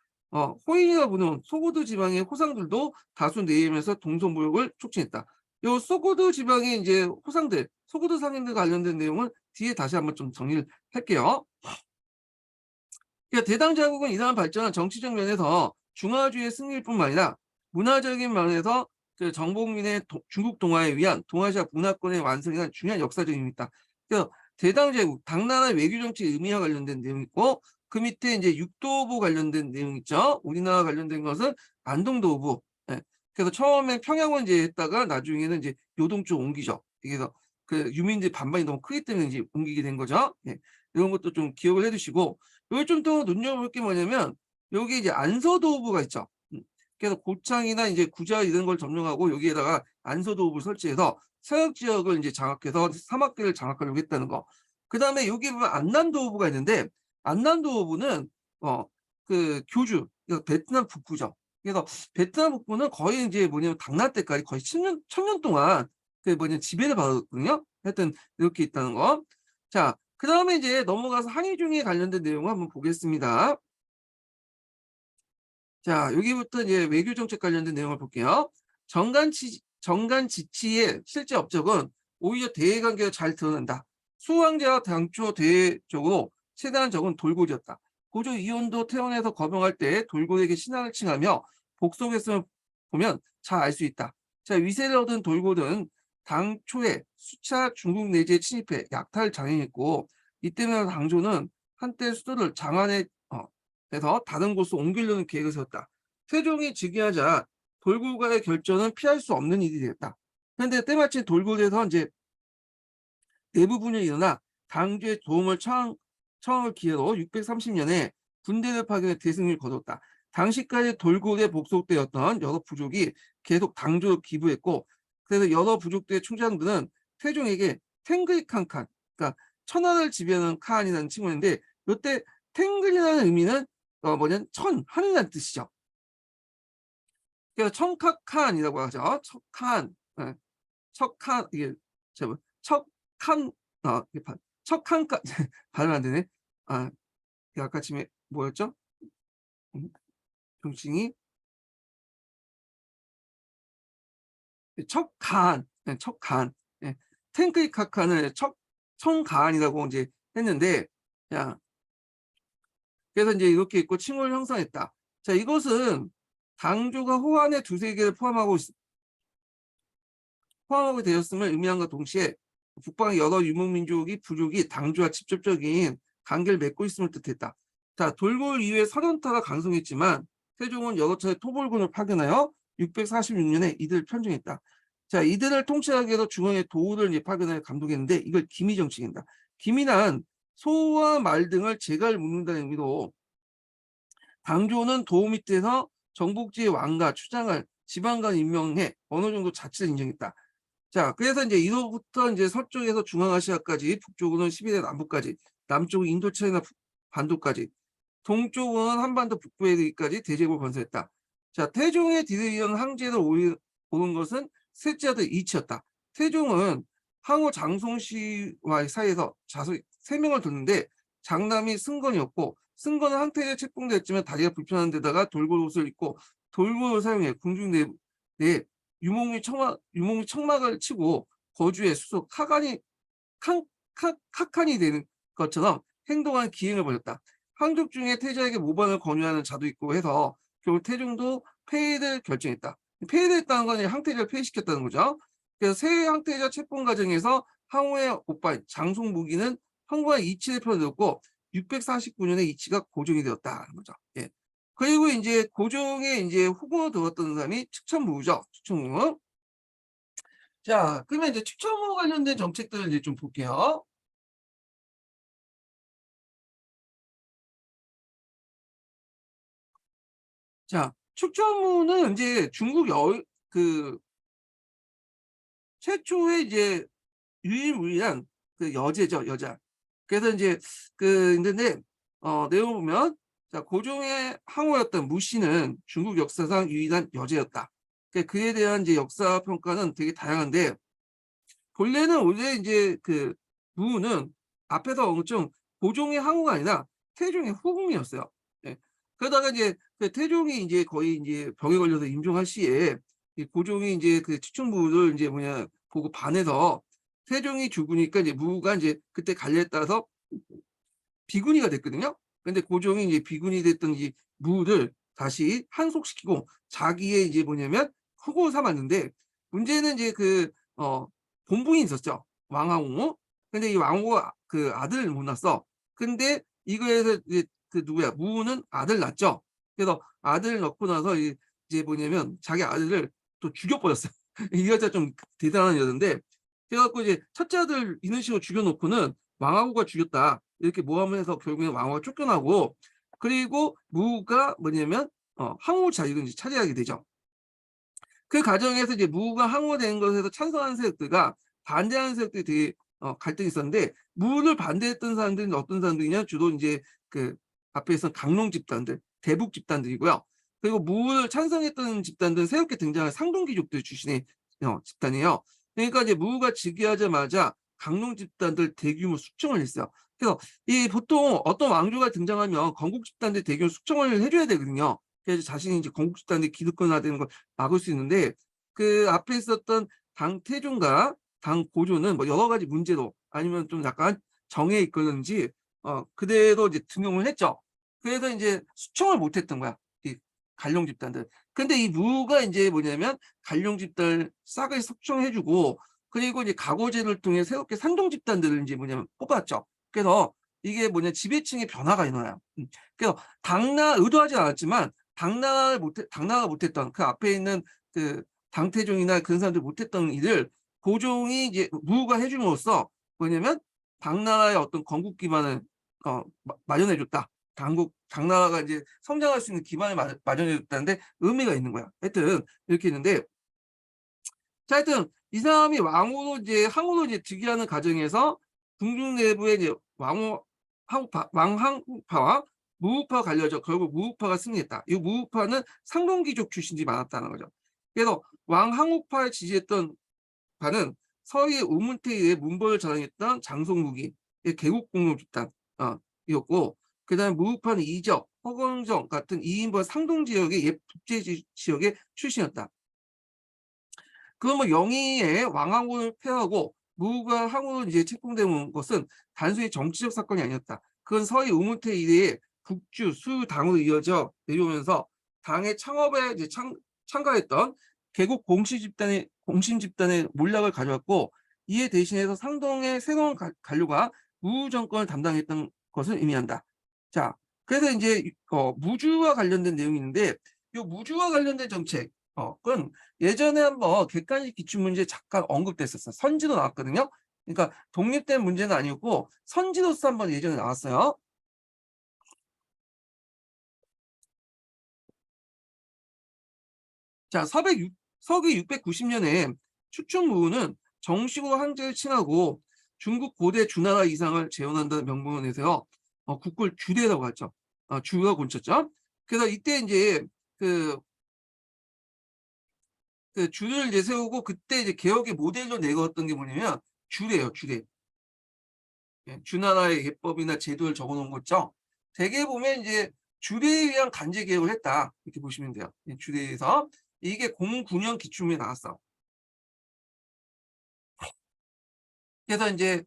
호인이라 부르는 소고드 지방의 호상들도 다수 내리면서 동서 무역을 촉진했다. 요 소고드 지방의 이제 호상들, 소고드 상인들 관련된 내용은 뒤에 다시 한번 좀 정리를 할게요. 그러니까 대당 자국은 이러한 발전은 정치적 면에서 중화주의의 승리일 뿐만 아니라 문화적인 면에서 그 정복민의 중국 동화에 의한 동아시아 문화권의 완성에 대한 중요한 역사적 의미가 있다. 그래서 대당 제국, 당나라 외교 정치 의미와 관련된 내용이 있고 그 밑에 이제 육도부 관련된 내용 있죠. 우리나라 관련된 것은 안동도부. 예. 그래서 처음에 평양을 이제 했다가 나중에는 이제 요동 쪽 옮기죠. 그래서 그 유민들 반반이 너무 크기 때문에 이제 옮기게 된 거죠. 예. 이런 것도 좀 기억을 해두시고 여기 좀 더 눈여볼 게 뭐냐면 여기 이제 안서도부가 있죠. 그래서 고창이나 이제 구자 이런 걸 점령하고 여기에다가 안서도읍을 설치해서 서역 지역을 이제 장악해서 사막계를 장악하려고 했다는 거. 그다음에 여기 보면 안남도읍가 있는데 안남도읍은 그 교주, 그러니까 베트남 북부죠. 그래서 베트남 북부는 거의 이제 뭐냐면 당나라 때까지 거의 1000년 동안 그 뭐냐 지배를 받았거든요. 하여튼 이렇게 있다는 거. 자, 그다음에 이제 넘어가서 항해중에 관련된 내용을 한번 보겠습니다. 자, 여기부터 이제 외교 정책 관련된 내용을 볼게요. 정간지치의 실제 업적은 오히려 대외 관계가 잘 드러난다. 수왕제와 당초 대외적으로 최대한 적은 돌고래였다. 고조 이혼도 태원에서 거명할 때 돌고래에게 신앙을 칭하며 복속했음을 보면 잘 알 수 있다. 자, 위세를 얻은 돌고래는 당초에 수차 중국 내지에 침입해 약탈을 장행했고 이 때문에 당조는 한때 수도를 장안에 해서 다른 곳으로 옮기려는 계획을 세웠다. 세종이 즉위하자 돌고래의 결전은 피할 수 없는 일이 되었다. 그런데 때마침 돌고래에서 이제 내부 분열이 일어나 당조의 도움을 청을 기회로 630년에 군대를 파견해 대승을 거뒀다. 당시까지 돌고래 복속되었던 여러 부족이 계속 당조를 기부했고 그래서 여러 부족들의 총장들은 세종에게 탱글이칸칸, 그러니까 천하를 지배하는 칸이라는 칭호인데 이때 탱글이라는 의미는 뭐냐면 하늘이라는 뜻이죠. 그래서 청카칸이라고 하죠. 척칸, 예. 척칸 이게 척칸 척칸까 발음 안 되네. 아, 아까 아침에 뭐였죠? 정칭이 척간, 척간. 예. 탱크이 카칸을 청간이라고 이제 했는데, 야, 그래서 이제 이렇게 있고 칭호를 형성했다. 자, 이것은 당조가 호안의 두세 개를 포함하게 되었음을 의미함과 동시에 북방의 여러 유목민족이 부족이 당조와 직접적인 관계를 맺고 있음을 뜻했다. 자, 돌고래 이후에 설원타가 강성했지만 세종은 여러 차례 토벌군을 파견하여 646년에 이들을 편중했다. 자, 이들을 통치하기 위해서 중앙에 도우를 이제 파견하여 감독했는데 이걸 기미 정책입니다. 기미는 소와 말 등을 재갈 묶는다는 의미로 당조는 도우 밑에서 정복지의 왕과 추장을 지방간 임명해 어느 정도 자치를 인정했다. 자, 그래서 이제 이로부터 이제 서쪽에서 중앙아시아까지, 북쪽으로는 시베리아 남부까지, 남쪽은 인도차이나 반도까지, 동쪽은 한반도 북부에 이르기까지 대제국을 건설했다. 자, 태종의 뒤를 이은 황제를 오른 것은 셋째 아들 이치였다. 태종은 항우 장송씨와의 사이에서 자손 3명을 뒀는데 장남이 승건이었고, 승건은 황태자에 책봉되었지만 다리가 불편한 데다가 돌고옷을 입고 돌고를 사용해 궁중 내에 유목민 청막을 치고 거주의 수소 카칸이 되는 것처럼 행동한 기행을 벌였다. 황족 중에 태자에게 모반을 권유하는 자도 있고 해서 결국 태종도 폐위를 결정했다. 폐위를 했다는 건 황태자를 폐위시켰다는 거죠. 그래서 새 황태자 책봉 과정에서 항우의 오빠 장송무기는 황후의 이치를 편들었고 649년에 이치가 고종이 되었다는 거죠. 예. 그리고 이제 고종에 이제 후보로 들었던 사람이 측천무죠. 측천무. 자, 그러면 이제 측천무 관련된 정책들을 이제 좀 볼게요. 자, 측천무는 이제 중국 그 최초의 이제 유일무이한 그 여제죠, 여자. 그래서 이제 있는데 내용을 보면, 자, 고종의 항우였던 무씨는 중국 역사상 유일한 여제였다. 그에 대한 이제 역사 평가는 되게 다양한데, 본래는 원래 이제 무는 앞에서 엄청 고종의 항우가 아니라 태종의 후궁이었어요. 예. 그러다가 이제 태종이 이제 거의 이제 병에 걸려서 임종할 시에 이 고종이 이제 추천무를 이제 보고 반해서 태종이 죽으니까 이제 무가 이제 그때 관례에 따라서 비군이가 됐거든요. 근데 고종이 이제 비군이 됐던 이 무를 다시 한속시키고 자기의 이제 후고 삼았는데, 문제는 이제 본분이 있었죠. 왕항우. 근데 이 왕후가 아들을 못 낳았어. 근데 이거에서 이제 누구야? 무는 아들 낳죠. 그래서 아들 낳고 나서 이제 자기 아들을 또 죽여버렸어요. 이 여자 좀 대단한 여자인데, 그래갖고 이제 첫째 아들 이런 식으로 죽여놓고는 왕하고가 죽였다 이렇게 모함을 해서 결국에 왕후가 쫓겨나고, 그리고 무가 항우 자리를 이제 차지하게 되죠. 그 과정에서 이제 무가 항우된 것에서 찬성하는 세력들과 반대하는 세력들이 되게 갈등이 있었는데, 무를 반대했던 사람들은 어떤 사람들이냐, 주로 이제 앞에 있었던 강농 집단들, 대북 집단들이고요. 그리고 무를 찬성했던 집단들은 새롭게 등장한 상동귀족들 출신의 집단이에요. 그러니까 이제 무가 즉위하자마자 강농 집단들 대규모 숙청을 했어요. 그래서 이 보통 어떤 왕조가 등장하면 건국 집단들 대규모 숙청을 해줘야 되거든요. 그래서 자신이 이제 건국 집단들이 기득권화되는 걸 막을 수 있는데, 그 앞에 있었던 당 태종과 당 고조는 뭐 여러 가지 문제로 아니면 좀 약간 정에 이끌는지 그대로 이제 등용을 했죠. 그래서 이제 수청을 못했던 거야, 이 관룡 집단들. 근데 이 무가 이제 관룡 집단을 싹을 숙청해주고, 그리고 이제 가고제를 통해 새롭게 산동 집단들을 이제 뽑았죠. 그래서 이게 지배층의 변화가 일어나요. 그래서 의도하지 않았지만 당나가 못했던 그 앞에 있는 당태종이나 그런 사람들 못했던 일을 고종이 이제 무가 해줌으로써 당나라의 어떤 건국 기반을 마련해줬다. 당나라가 이제 성장할 수 있는 기반을 마련해줬다는데 의미가 있는 거야. 하여튼 이렇게 있는데, 자, 하여튼 이 사람이 항우로 이제 즉위하는 과정에서 궁중 내부에 이제 왕항우파와 무우파가 갈려져 결국 무우파가 승리했다. 이 무우파는 상동귀족 출신들이 많았다는 거죠. 그래서 왕항우파에 지지했던 파는 서희 우문태의 문벌을 자랑했던 장송무기, 개국공룡 집단 이었고, 그다음에 무우파는 이적, 허건정 같은 이인벌 상동 지역의 북제 지역의 출신이었다. 그럼 영의의 왕항우를 폐하고 무가 항우로 이제 책봉된 것은 단순히 정치적 사건이 아니었다. 그건 서희 우문태 이래의 북주 수당으로 이어져 내려오면서 당의 창업에 이제 참가했던 개국 공신 집단의 몰락을 가져왔고, 이에 대신해서 상동의 새로운 관료가 무 정권을 담당했던 것을 의미한다. 자, 그래서 이제 무주와 관련된 내용이 있는데, 이 무주와 관련된 정책 그건 예전에 한번 객관식 기출문제 잠깐 언급됐었어요. 선지도 나왔거든요. 그러니까 독립된 문제는 아니었고 선지로서 한번 예전에 나왔어요. 자, 서기 690년에 추충무우는 정식으로 황제를 칭하고 중국 고대 주나라 이상을 재현한다는 명분을 내세요. 국골 주대라고 하죠. 주가 곤쳤죠. 그래서 이때 이제 그, 그 주를 이제 세우고 그때 이제 개혁의 모델로 내걸었던 게 뭐냐면 주례예요, 주례. 예, 주나라의 예법이나 제도를 적어놓은 거 있죠. 대개 보면 이제 주례에 의한 간제 개혁을 했다 이렇게 보시면 돼요. 주례에서 이게 09년 기출문에 나왔어. 그래서 이제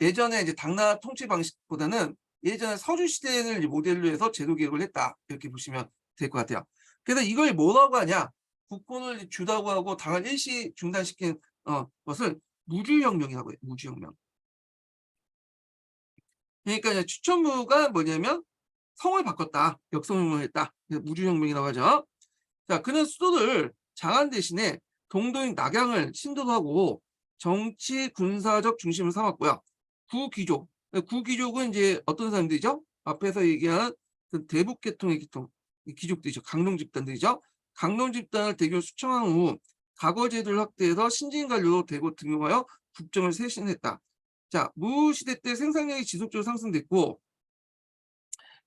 예전에 이제 당나라 통치 방식보다는 예전에 서주 시대를 모델로 해서 제도 개혁을 했다 이렇게 보시면 될 것 같아요. 그래서 이걸 뭐라고 하냐? 국권을 주다고 하고 당을 일시 중단시킨 것을 무주혁명이라고 해요. 무주혁명. 그러니까 이제 추천무가 뭐냐면 성을 바꿨다. 역성혁명을 했다. 무주혁명이라고 하죠. 자, 그는 수도를 장안 대신에 동도인 낙양을 신도로 하고 정치 군사적 중심을 삼았고요. 구귀족은 이제 어떤 사람들이죠? 앞에서 얘기한 그 대북 계통의 귀족들이죠. 강농 집단들이죠. 강농 집단을 대교 수청한 후 과거 제도를 확대해서 신진관료로 대거 등용하여 국정을 쇄신했다. 자, 무 시대 때 생산량이 지속적으로 상승됐고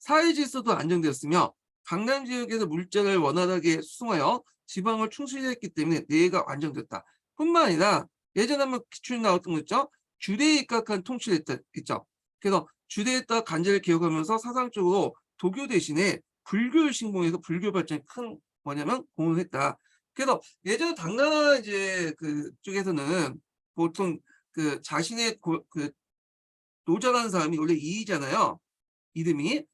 사회 질서도 안정되었으며 강남 지역에서 물자를 원활하게 수송하여 지방을 충실했기 때문에 내가 안정됐다. 뿐만 아니라 예전에 한번 기출이 나왔던 거 있죠? 주대에 입각한 통치를 했죠. 그래서 주대에 따라 간제를 개혁하면서 사상적으로 도교 대신에 불교를 신봉해서 불교 발전에 큰 뭐냐면 공헌을 했다. 그래서 예전 당나라 이제 그 쪽에서는 보통 그 자신의 그 노자라는 사람이 원래 이이잖아요. 이름이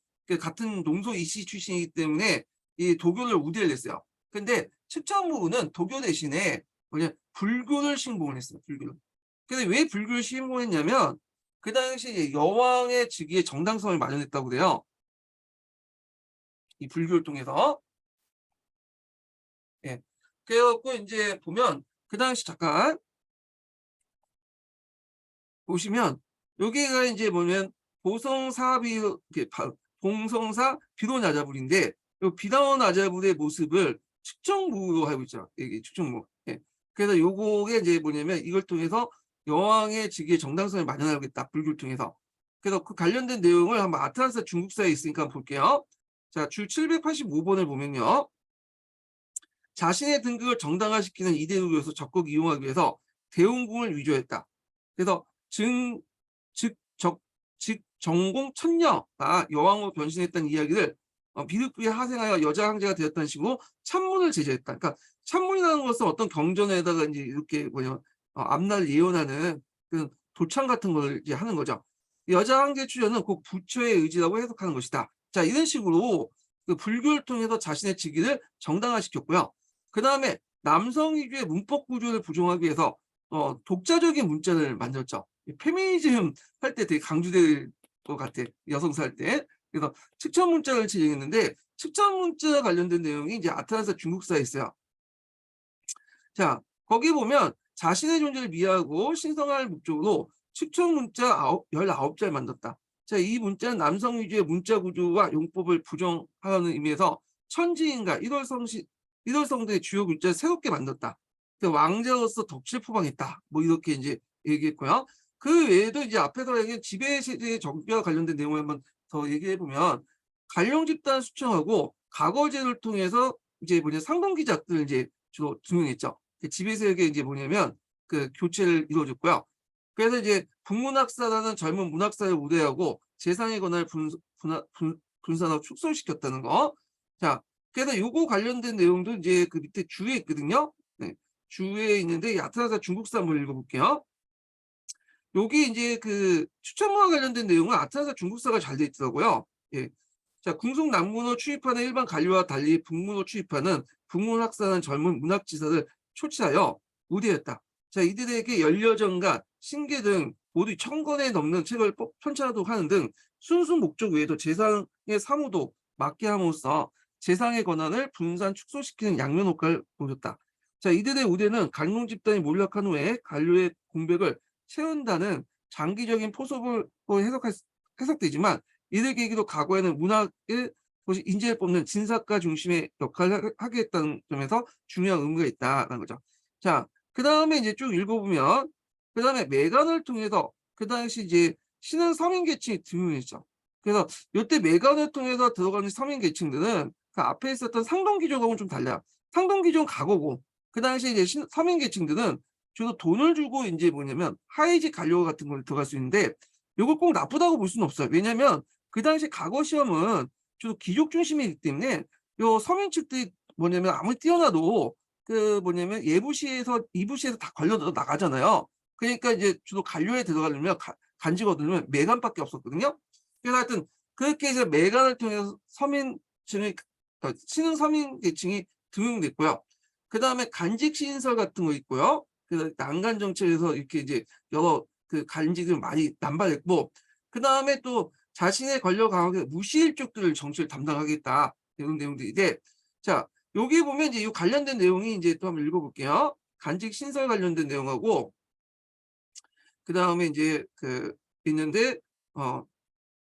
같은 농소 이씨 출신이기 때문에 이 도교를 우대를 했어요. 근데 측정부는 도교 대신에 뭐냐 불교를 신봉을 했어요. 불교를. 근데 왜 불교를 신봉했냐면 그 당시 여왕의 즉위의 정당성을 마련했다고 그래요. 이 불교를 통해서. 예. 그래갖고 이제 보면 그 당시 잠깐 보시면 여기가 이제 뭐냐면 보성사비 봉성사 비로운 아자불인데 이 비로운 아자불의 모습을 측정무로 하고 있죠. 이게 측정무. 예. 그래서 요거게 이제 뭐냐면 이걸 통해서 여왕의 즉위의 정당성을 마련하겠다. 불교를 통해서. 그래서 그 관련된 내용을 한번 아틀란스 중국사에 있으니까 한번 볼게요. 자, 줄 785번을 보면요. 자신의 등극을 정당화시키는 이데올로기에서 적극 이용하기 위해서 대웅궁을 위조했다. 그래서 즉 정공 천녀가 여왕으로 변신했다는 이야기를 비극부에 하생하여 여자 황제가 되었다는 식으로 찬문을 제시했다. 그러니까 찬문이라는 것은 어떤 경전에다가 이제 이렇게 뭐냐 앞날 예언하는 그 도창 같은 걸 이제 하는 거죠. 여자 황제 출현은 곧 부처의 의지라고 해석하는 것이다. 자, 이런 식으로 그 불교를 통해서 자신의 직위를 정당화시켰고요. 그 다음에 남성 위주의 문법 구조를 부정하기 위해서 독자적인 문자를 만들었죠. 페미니즘 할 때 되게 강조될 것 같아. 여성사 할 때. 그래서 측정 문자를 제정했는데 측정 문자 관련된 내용이 이제 아틀란스 중국사에 있어요. 자, 거기 보면 자신의 존재를 미하고 신성할 목적으로 측정 문자 19자를 만들었다. 자, 이 문자는 남성 위주의 문자 구조와 용법을 부정하는 의미에서 천지인가 1월성대의 주요 글자를 새롭게 만들었다. 왕자로서 덕질 포방했다. 뭐 이렇게 이제 얘기했고요. 그 외에도 이제 앞에서 얘기한 지배 세대의 정비와 관련된 내용을 한번 더 얘기해 보면 관령 집단 수청하고 과거제를 통해서 이제 뭐냐 상동기작들을 이제 주로 등용했죠. 지배 세력에 이제 뭐냐면 그 교체를 이루어줬고요. 그래서 이제 북문학사라는 젊은 문학사를 우대하고 재상의 권한을 분산하고 축소시켰다는 거. 자, 그래서 요거 관련된 내용도 이제 그 밑에 주에 있거든요. 네, 주에 있는데 아틀란스 중국사 한번 읽어볼게요. 여기 이제 그 추천문화 관련된 내용은 아틀란스 중국사가 잘 돼 있더라고요. 예. 자, 궁속 남문으로 출입하는 일반 관료와 달리 북문으로 출입하는 북문학사는 젊은 문학지사를 초치하여 우대했다. 자, 이들에게 연려정가, 신계 등 모두 1000권에 넘는 책을 편찬하도록 하는 등 순수 목적 외에도 재상의 사무도 맡게 함으로써 재상의 권한을 분산 축소시키는 양면 효과를 보였다. 자, 이들의 우대는 강농 집단이 몰락한 후에 관료의 공백을 채운다는 장기적인 포석으로 해석되지만 이들 계기도 과거에는 문학의 그것이 인재를 뽑는 진사과 중심의 역할을 하겠다는 점에서 중요한 의미가 있다라는 거죠. 자, 그다음에 이제 쭉 읽어보면 그다음에 매간을 통해서 그 당시 이제 신흥 서민 계층이 등용했죠. 그래서 요때 매간을 통해서 들어가는 서민 계층들은 그 앞에 있었던 상동기족하고는 좀 달라요. 상동기족은 가고고 그 당시에 이제 서민 계층들은 주로 돈을 주고 인제 뭐냐면 하이직 관료 같은 걸 들어갈 수 있는데 요걸 꼭 나쁘다고 볼 수는 없어요. 왜냐면 그 당시 과거 시험은 주로 귀족 중심이기 때문에 요 서민 측들이 뭐냐면 아무리 뛰어나도 그 뭐냐면 예부시에서 이부시에서 다 걸려 나가잖아요. 그러니까 이제 주로 관료에 들어가려면 간직 얻으려면 매간밖에 없었거든요. 그래서 하여튼 그렇게 해서 매간을 통해서 서민층의 신흥 서민 계층이 등용됐고요. 그다음에 간직 시인설 같은 거 있고요. 그래서 난간 정책에서 이렇게 이제 여러 그 간직을 많이 남발했고 그다음에 또 자신의 권력 강화에 무시일족들을 정치를 담당하겠다 이런 내용들인데 자 여기 보면 이제 이 관련된 내용이 이제 또 한번 읽어볼게요. 간직 신설 관련된 내용하고 그다음에 이제 그 있는데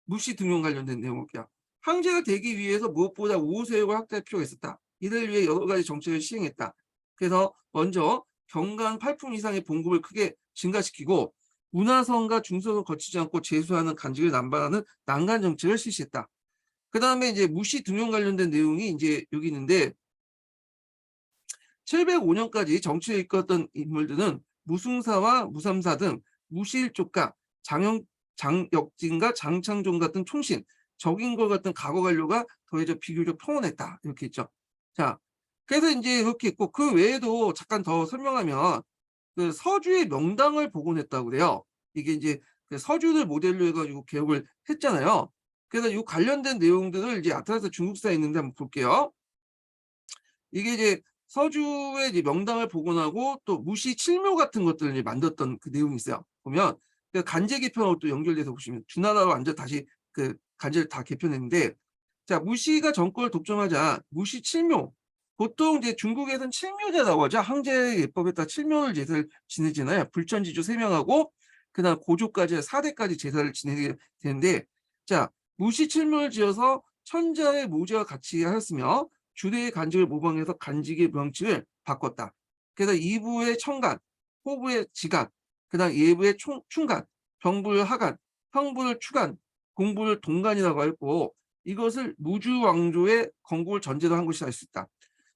무시 등용 관련된 내용 볼게요. 황제가 되기 위해서 무엇보다 우호세력을 확대할 필요가 있었다. 이를 위해 여러 가지 정책을 시행했다. 그래서 먼저 경간 8품 이상의 봉급을 크게 증가시키고 문화선과 중선을 거치지 않고 제수하는 간직을 남발하는 난간 정책을 실시했다. 그 다음에 이제 무시 등용 관련된 내용이 이제 여기 있는데 705년까지 정치를 이끌었던 인물들은 무승사와 무삼사 등 무시일족과 장역진과 장창종 같은 총신, 적인걸 같은 과거 관료가 더해져 비교적 평온했다. 이렇게 있죠. 자, 그래서 이제 이렇게 있고 그 외에도 잠깐 더 설명하면 그 서주의 명당을 복원했다고 그래요. 이게 이제 그 서주를 모델로 해가지고 개혁을 했잖아요. 그래서 이 관련된 내용들을 이제 아틀라스 중국사에 있는데 한번 볼게요. 이게 이제 서주의 이제 명당을 복원하고 또 무시 칠묘 같은 것들을 이제 만들었던 그 내용이 있어요. 보면 그 간제 개편하고 또 연결돼서 보시면 두 나라로 완전 다시 그 간제를 다 개편했는데 자 무시가 정권을 독점하자 무시 칠묘 보통 이제 중국에서는 칠묘제라고 하죠. 황제 예법에 따라 칠묘를 제사를 지내잖아요. 불천지주 3명하고 그다음 고조까지 4대까지 제사를 지내게 되는데 자 무시 칠묘를 지어서 천자의 모제와 같이 하였으며 주대의 간직을 모방해서 간직의 명칭을 바꿨다. 그래서 2부의 청간, 호부의 지간, 그다음 예부의 충간, 병부를 하간, 형부를 추간, 공부를 동간이라고 했고 이것을 무주왕조의 건국을 전제로 한 것이라 할 수 있다.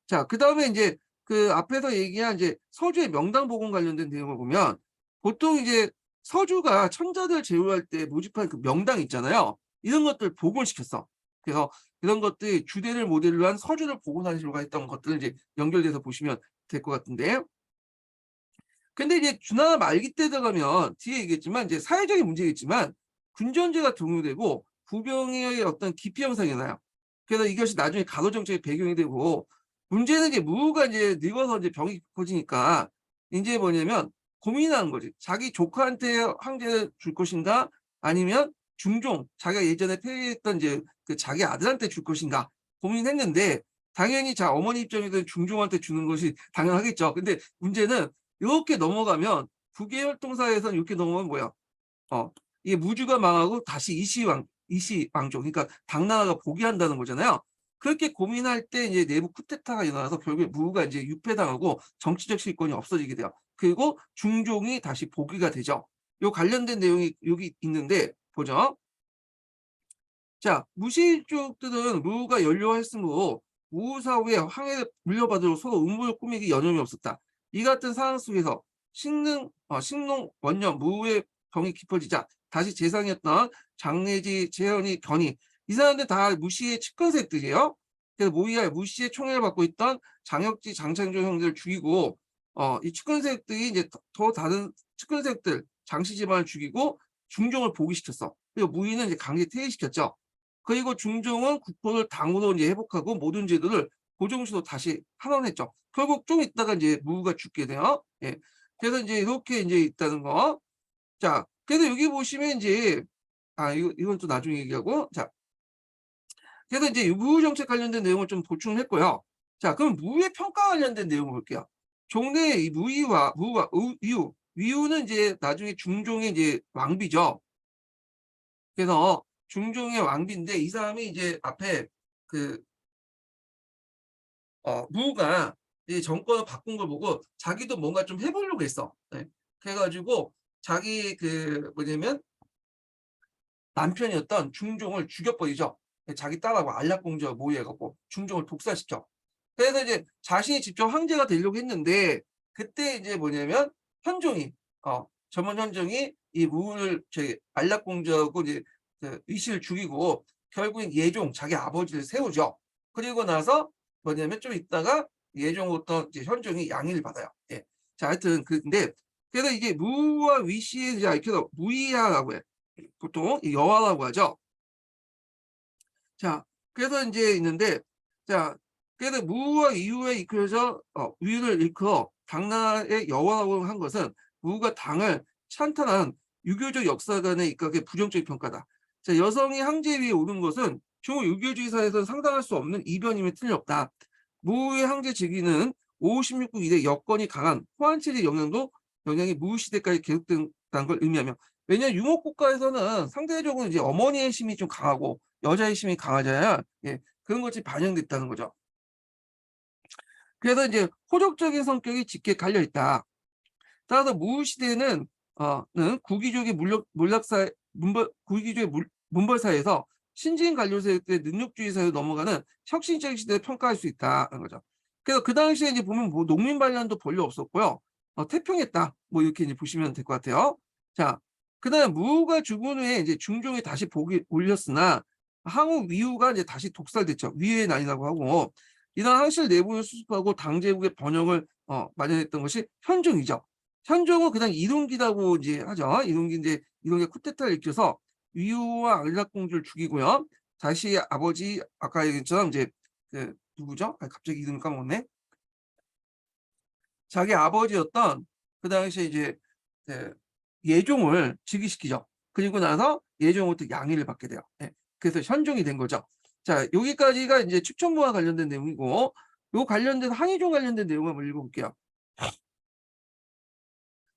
자, 그다음에 이제 그 앞에서 얘기한 이제 서주의 명당 복원 관련된 내용을 보면 보통 이제 서주가 천자들 제후할 때 모집한 그 명당 있잖아요. 이런 것들 복원시켰어. 그래서 이런 것들이 주대를 모델로 한 서주를 복원하시려고 했던 것들을 이제 연결돼서 보시면 될 것 같은데. 근데 이제 주나 말기 때 들어가면 뒤에 얘기했지만 이제 사회적인 문제겠지만 군전제가 동요되고 부병의 어떤 기피 현상이 나요. 그래서 이것이 나중에 가도 정책의 배경이 되고 문제는 이제 무가 이제 늙어서 이제 병이 깊어지니까 이제 뭐냐면 고민하는 거지. 자기 조카한테 황제를 줄 것인가 아니면 중종 자기가 예전에 폐위했던 이제 그 자기 아들한테 줄 것인가 고민했는데 당연히 자 어머니 입장에서는 중종한테 주는 것이 당연하겠죠. 근데 문제는 이렇게 넘어가면 국외활동사에서는 이렇게 넘어가면 뭐야? 이게 무주가 망하고 다시 이시왕조, 그러니까 당나라가 복위한다는 거잖아요. 그렇게 고민할 때 이제 내부 쿠데타가 일어나서 결국에 무가 이제 유폐당하고 정치적 실권이 없어지게 돼요. 그리고 중종이 다시 복위가 되죠. 요 관련된 내용이 여기 있는데 보죠. 자, 무시일족들은 무가 연료했으므로 우후 사후에 황해를 물려받으러 서로 음모를 꾸미기 여념이 없었다. 이 같은 상황 속에서 식농 원년 무의 병이 깊어지자 다시 재상이었던 장례지 재현이 견이 이 사람들 다 무시의 측근색들이에요. 그래서 모의하여 무시의 총애를 받고 있던 장혁지 장창조 형제를 죽이고 이 측근색들이 이제 더 다른 측근색들 장씨 집안을 죽이고 중종을 복위시켰어. 그리고 무의는 이제 강제 퇴위시켰죠. 그리고 중종은 국보를 당으로 이제 회복하고 모든 제도를 고종시로 다시 환원했죠. 결국 좀 있다가 이제 무가 죽게 돼요. 예. 그래서 이제 이렇게 이제 있다는 거. 자, 그래서 여기 보시면 이제 이건 또 나중에 얘기하고 자, 그래서 이제 무 정책 관련된 내용을 좀 보충했고요. 자, 그럼 무의 평가 관련된 내용을 볼게요. 종래의 이 무의와 위우는 이제 나중에 중종의 이제 왕비죠. 그래서 중종의 왕비인데 이 사람이 이제 앞에 그 무가 이 정권을 바꾼 걸 보고 자기도 뭔가 좀 해 보려고 했어. 예. 그래 가지고 자기 뭐냐면 남편이었던 중종을 죽여 버리죠. 예, 자기 딸하고 안락공주와 모의해 갖고 중종을 독살시켜. 그래서 이제 자신이 직접 황제가 되려고 했는데 그때 이제 뭐냐면 현종이 전원 현종이 이 무를 저기 안락공주하고 이제 위씨를 죽이고 결국엔 예종 자기 아버지를 세우죠. 그리고 나서 뭐냐면 좀 있다가 예종부터 이제 현종이 양해를 받아요. 예. 자 하여튼 근데 그래서 이게 무와 위씨의 이제 그래서 무이하라고 해. 보통 이 여화라고 하죠. 자 그래서 인제 있는데 자 그래서 무와 이유에 이끌어서 위를 일컬어 당나라의 여화라고 한 것은 무가 당을 찬탈한 유교적 역사관에 입각해 부정적인 평가다. 자 여성이 황제 위에 오른 것은 중국 유교주의사에서는 상상할 수 없는 이변임에 틀림없다. 무의 황제 즉위는 5, 16국 이래 여건이 강한 호한체제 영향이 무 시대까지 계속된다는 걸 의미하며 왜냐하면 유목 국가에서는 상대적으로 이제 어머니의 힘이 좀 강하고 여자의 힘이 강하잖아요. 예. 그런 것이 반영됐다는 거죠. 그래서 이제 호족적인 성격이 짙게 갈려 있다. 따라서 무 시대는 는 구기족의 몰락사 구기족의 문벌사에서 신진 관료 세대 때 능력주의 사회로 넘어가는 혁신적인 시대를 평가할 수 있다는 거죠. 그래서 그 당시에 이제 보면 뭐 농민 반란도 별로 없었고요. 태평했다. 뭐 이렇게 이제 보시면 될 것 같아요. 자, 그다음에 무가 죽은 후에 이제 중종이 다시 복이 올렸으나 항우 위후가 이제 다시 독살됐죠. 위후의 난이라고 하고 이런 황실 내부를 수습하고 당제국의 번영을 마련했던 것이 현종이죠. 현종은 그냥 이동기라고 이제 하죠. 이동기 쿠데타를 일으켜서 위후와 안락공주를 죽이고요. 다시 아버지 아까 얘기했처럼 이제 누구죠? 갑자기 이름 까먹었네. 자기 아버지였던 그 당시에 이제 그 예종을 즉위시키죠. 그리고 나서 예종부터 양해를 받게 돼요. 예. 그래서 현종이 된 거죠. 자, 여기까지가 이제 축천무와 관련된 내용이고 요 관련된 항의종 관련된 내용을 한번 읽어볼게요.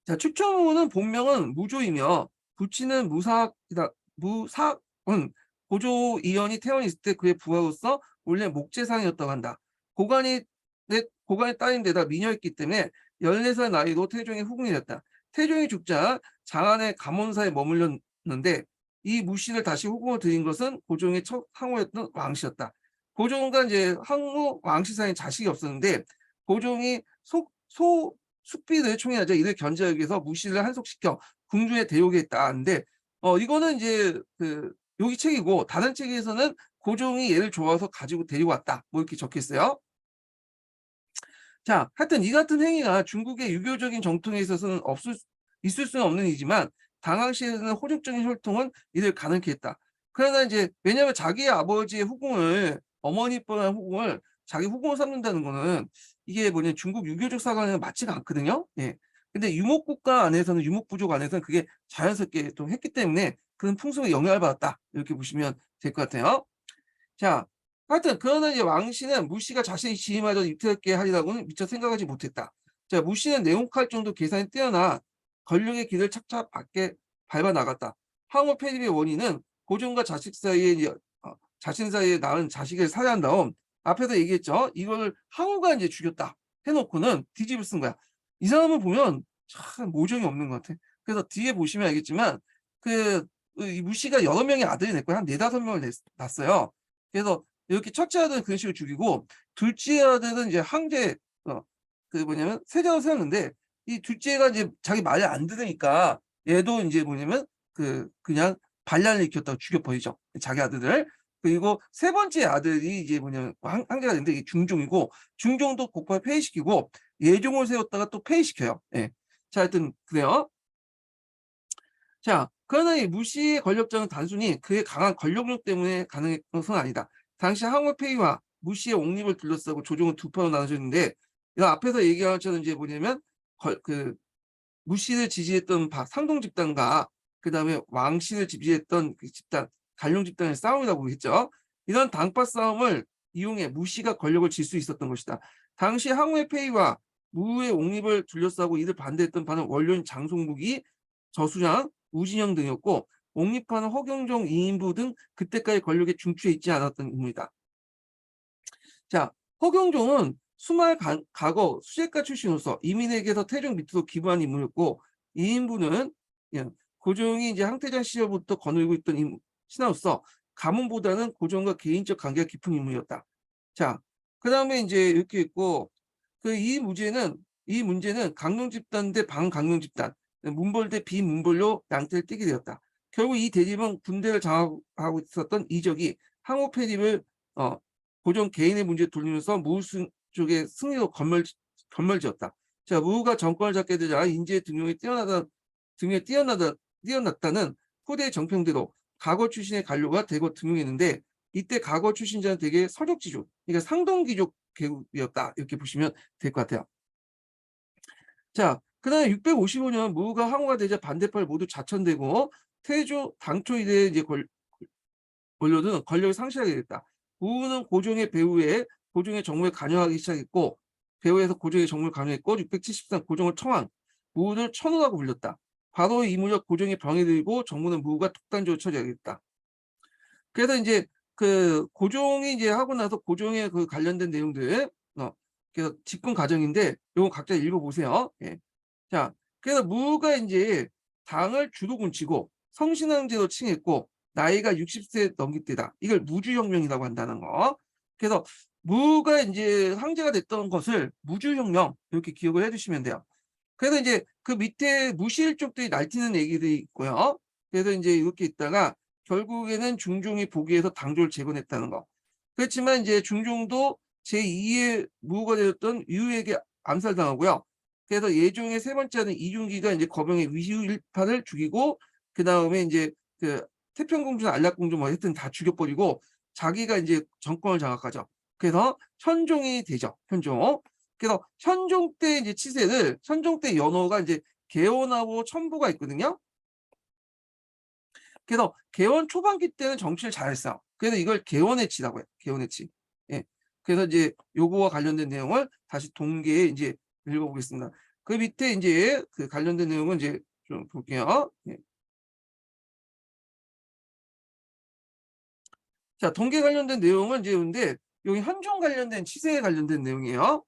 자, 축천무는 본명은 무조이며 부친은 무사이다. 무사은 고조 이연이 태어나 있을 때 그의 부하로서 원래 목재상이었다고 한다. 고관의 딸인데다 미녀였기 때문에 14살 나이로 태종의 후궁이 됐다. 태종이 죽자 장안의 감원사에 머물렀는데 이 무씨를 다시 후궁을 들인 것은 고종의 첫 항우였던 왕씨였다. 고종과 이제 항우 왕씨 사이에 자식이 없었는데 고종이 숙비를 총애하자 이를 견제하기 위해서 무씨를 한속시켜 궁중에 대오게 했다는데 이거는 이제 여기 책이고 다른 책에서는 고종이 얘를 좋아서 가지고 데리고 왔다. 뭐 이렇게 적혀 있어요. 자, 하여튼 이 같은 행위가 중국의 유교적인 정통에 있어서는 있을 수는 없는 일이지만 당황시에서는 호족적인 혈통은 이를 가능케 했다. 그러나 이제 왜냐하면 자기의 아버지의 후궁을 어머니뻘한 후궁을 자기 후궁을 삼는다는 거는 이게 뭐냐 중국 유교적 사관에는 맞지가 않거든요. 예. 근데 유목국가 안에서는 유목부족 안에서는 그게 자연스럽게 또 했기 때문에 그런 풍습에 영향을 받았다. 이렇게 보시면 될 것 같아요. 자, 하여튼 그러나 이제 왕씨는 무씨가 자신이 취임하여 위태롭게 하리라고는 미처 생각하지 못했다. 자, 무씨는 내용할 정도 계산이 뛰어나 권력의 길을 착착 밟아 나갔다. 항우 폐립의 원인은 고종과 자식 사이에 자신 사이에 낳은 자식을 살해한 다음 앞에서 얘기했죠. 이거를 항우가 이제 죽였다 해놓고는 뒤집어 쓴 거야. 이 사람을 보면 참 모정이 없는 것 같아. 그래서 뒤에 보시면 알겠지만 이 무씨가 여러 명의 아들이 냈고요. 한 4-5명을 낳았어요. 그래서 이렇게 첫째 아들은 그런 식으로 죽이고 둘째 아들은 이제 황제 뭐냐면 세자로 세웠는데 이 둘째가 이제 자기 말을 안 들으니까 얘도 인제 뭐냐면 그냥 반란을 일으켰다고 죽여 버리죠, 자기 아들을. 그리고 세 번째 아들이 이제 뭐냐면 황제가 됐는데 이게 중종이고 중종도 곧바로 폐위시키고 예종을 세웠다가 또 폐위시켜요. 예. 자 하여튼 그래요. 자, 그러나 이 무씨의 권력자는 단순히 그의 강한 권력력 때문에 가능한 것은 아니다. 당시 항우 폐위와 무씨의 옹립을 둘러싸고 조정은 두 파로 나눠졌는데 이 앞에서 얘기한 것처럼 이제 뭐냐면 무씨를 지지했던 상동 집단과 그다음에 왕씨를 지지했던 그 집단, 간룡 집단의 싸움이라고 했죠. 이런 당파 싸움을 이용해 무씨가 권력을 쥘 수 있었던 것이다. 당시 항우의 폐위와 무의 옹립을 둘러싸고 이를 반대했던 바는 원료인 장송국이 저수장, 우진영 등이었고 옹립하는 허경종, 이인부 등 그때까지 권력의 중추에 있지 않았던 인물이다. 자, 허경종은 과거 수재가 출신으로서 이민에게서 태종 밑으로 기부한 인물이었고, 이 인물은 고종이 이제 항태장 시절부터 거느리고 있던 신하로서 가문보다는 고종과 개인적 관계가 깊은 인물이었다. 자, 그 다음에 이제 이렇게 있고, 이 문제는 강령 집단 대 반강령 집단, 문벌 대 비문벌로 양태를 띠게 되었다. 결국 이 대립은 군대를 장악하고 있었던 이적이 항우 패립을 고종 개인의 문제에 돌리면서 무수 쪽의 승리로 건멀지었다. 자, 무가 정권을 잡게 되자 인재 등용이 뛰어났다는 후대 정평대로 과거 출신의 관료가 대거 등용했는데, 이때 과거 출신자는 대개 서적지족, 그러니까 상동귀족 계급이었다, 이렇게 보시면 될 것 같아요. 자, 그 다음에 655년 무가 항우가 되자 반대파를 모두 자천되고 태조 당초 이래 이제 권력은 권력을 상실하게 됐다. 무는 고종의 배후에 고종의 정무에 관여하기 시작했고, 배후에서 고종의 정무를 관여했고, 673 고종을 청왕, 무를 천우라고 불렸다. 바로 이 무렵 고종이 병에 들고 정무는 무가 독단적으로 처리하겠다. 그래서 이제 그 고종이 이제 하고 나서 고종의 그 관련된 내용들, 그래서 집권 과정인데 이거 각자 읽어보세요. 예. 자, 그래서 무가 이제 당을 주도군치고 성신왕제로 칭했고 나이가 60세 넘길 때다. 이걸 무주혁명이라고 한다는 거. 그래서 무가 이제 황제가 됐던 것을 무주혁명 이렇게 기억을 해두시면 돼요. 그래서 이제 그 밑에 무시일족들이 날뛰는 얘기들이 있고요. 그래서 이제 이렇게 있다가 결국에는 중종이 보기에서 당조를 재건했다는 거. 그렇지만 이제 중종도 제2의 무가 되었던 유에게 암살당하고요. 그래서 예종의 세 번째는 이중기가 이제 거병의 위유일파를 죽이고, 그 다음에 이제 그 태평공주나 안락공주 뭐 하여튼 다 죽여버리고 자기가 이제 정권을 장악하죠. 그래서 현종이 되죠. 현종. 그래서 현종 때 이제 치세를, 현종 때 연호가 이제 개원하고 천부가 있거든요. 그래서 개원 초반기 때는 정치를 잘했어요. 그래서 이걸 개원의 치라고 해요. 개원의 치. 예. 그래서 이제 요거와 관련된 내용을 다시 동계에 이제 읽어보겠습니다. 그 밑에 이제 그 관련된 내용은 이제 좀 볼게요. 예. 자, 동계 관련된 내용은 이제 근데 여기 현종 관련된 치세에 관련된 내용이에요.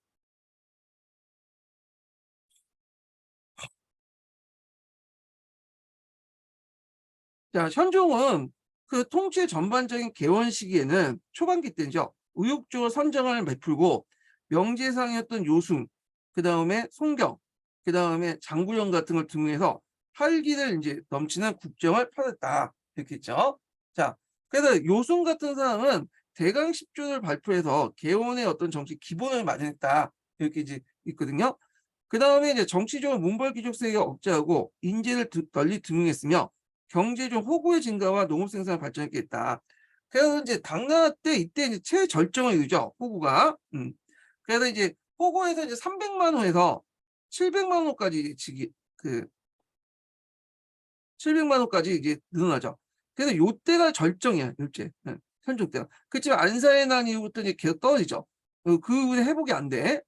자, 현종은 그 통치 전반적인 개원 시기에는 초반기 때죠. 의욕적으로 선정을 베풀고 명제상이었던 요순, 그 다음에 송경, 그 다음에 장구령 같은 걸 등에서 활기를 이제 넘치는 국정을 펴냈다. 이렇게 했죠. 자, 그래서 요순 같은 사람은 대강 10조를 발표해서 개원의 어떤 정치 기본을 마련했다. 이렇게 이제 있거든요. 그 다음에 이제 정치적으로 문벌귀족 세계가 억제하고 인재를 널리 등용했으며 경제적 호구의 증가와 농업 생산을 발전했겠다. 그래서 이제 당나라 때 이때 이제 최절정을 이루죠. 호구가. 그래서 이제 호구에서 이제 300만 호에서 700만 호까지 그 700만 호까지 이제 늘어나죠. 그래서 요때가 절정이야, 요때. 현종 때가. 그렇지만 안사의 난 이후부터 이제 계속 떨어지죠. 그 후에 회복이 안 돼.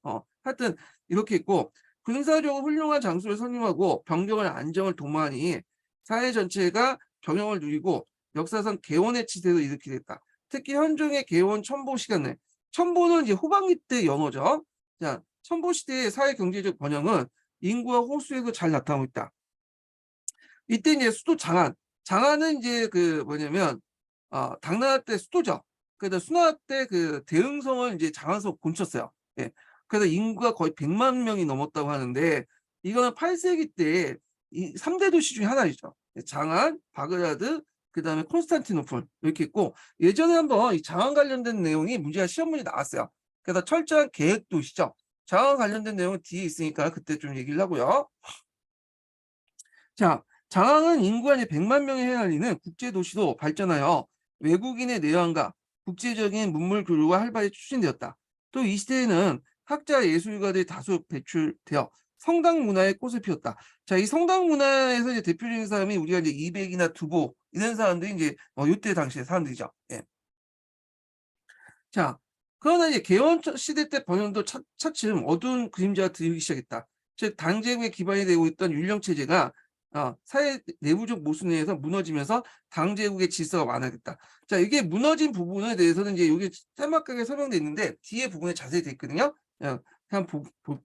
하여튼 이렇게 있고, 군사적으로 훌륭한 장수를 선임하고 병력을 안정을 도모하니 사회 전체가 경영을 누리고 역사상 개원의 치세도 일으키게 됐다. 특히 현종의 개원 첨보 시간에, 첨보는 이제 후반기 때 연호죠. 자, 첨보 시대의 사회 경제적 번영은 인구와 호수에도 잘 나타나고 있다. 이때 이제 수도 장안은 이제 그 뭐냐면 당나라 때 수도죠. 그래서 수나라 때 그 대흥성을 이제 장안으로 곤쳤어요. 예. 그래서 인구가 거의 100만 명이 넘었다고 하는데 이거는 8세기 때 이 3대 도시 중에 하나이죠. 장안, 바그다드, 그다음에 콘스탄티노플 이렇게 있고, 예전에 한번 이 장안 관련된 내용이 문제가 시험 문제 나왔어요. 그래서 철저한 계획 도시죠. 장안 관련된 내용은 뒤에 있으니까 그때 좀 얘기를 하고요. 자, 장항은 인구가 이제 100만 명에 해당하는 국제도시로 발전하여 외국인의 내환과 국제적인 문물 교류가 활발히 추진되었다. 또 이 시대에는 학자 예술가들이 다수 배출되어 성당 문화의 꽃을 피웠다. 자, 이 성당 문화에서 이제 대표적인 사람이 우리가 이제 이백이나 두보 이런 사람들이 이제 이때 당시의 사람들이죠. 예. 자, 그러나 이제 개원 시대 때 번영도 차츰 어두운 그림자가 들기 시작했다. 즉 당제국에 기반이 되고 있던 율령 체제가 사회 내부적 모순에 의해서 무너지면서 당 제국의 질서가 완화됐다. 자, 이게 무너진 부분에 대해서는 이제 여기 짤막하게 설명돼 있는데 뒤에 부분에 자세히 돼 있거든요. 그냥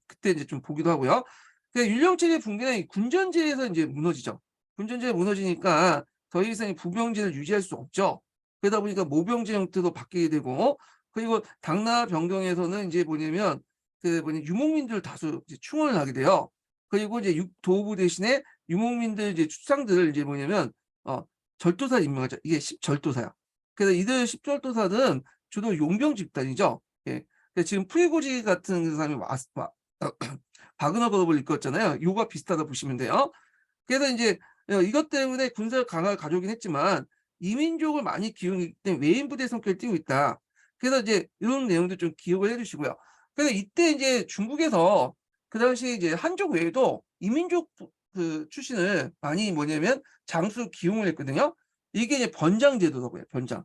그때 이제 좀 보기도 하고요. 그 율령체제 붕괴는 이 군전제에서 이제 무너지죠. 군전제가 무너지니까 더 이상 이 부병제를 유지할 수 없죠. 그러다 보니까 모병제 형태도 바뀌게 되고, 그리고 당나라 변경에서는 이제 뭐냐면 유목민들 다수 이제 충원을 하게 돼요. 그리고 이제 도부 대신에 유목민들 이제 추상들을 이제 뭐냐면 절도사를 임명하죠. 이게 십절도사야. 그래서 이들 십절도사들은 주로 용병 집단이죠. 예. 지금 프리고지 같은 사람이 바그너 법을 이끌었잖아요. 요가 비슷하다 보시면 돼요. 그래서 이제 이것 때문에 군사 강화를 가져오긴 했지만 이민족을 많이 기용하기 때문에 외인 부대 성격을 띠고 있다. 그래서 이제 이런 내용도 좀 기억을 해주시고요. 그래서 이때 이제 중국에서 그 당시 이제 한족 외에도 이민족 출신을 많이 뭐냐면 장수 기용을 했거든요. 이게 이제 번장제도라고요. 번장.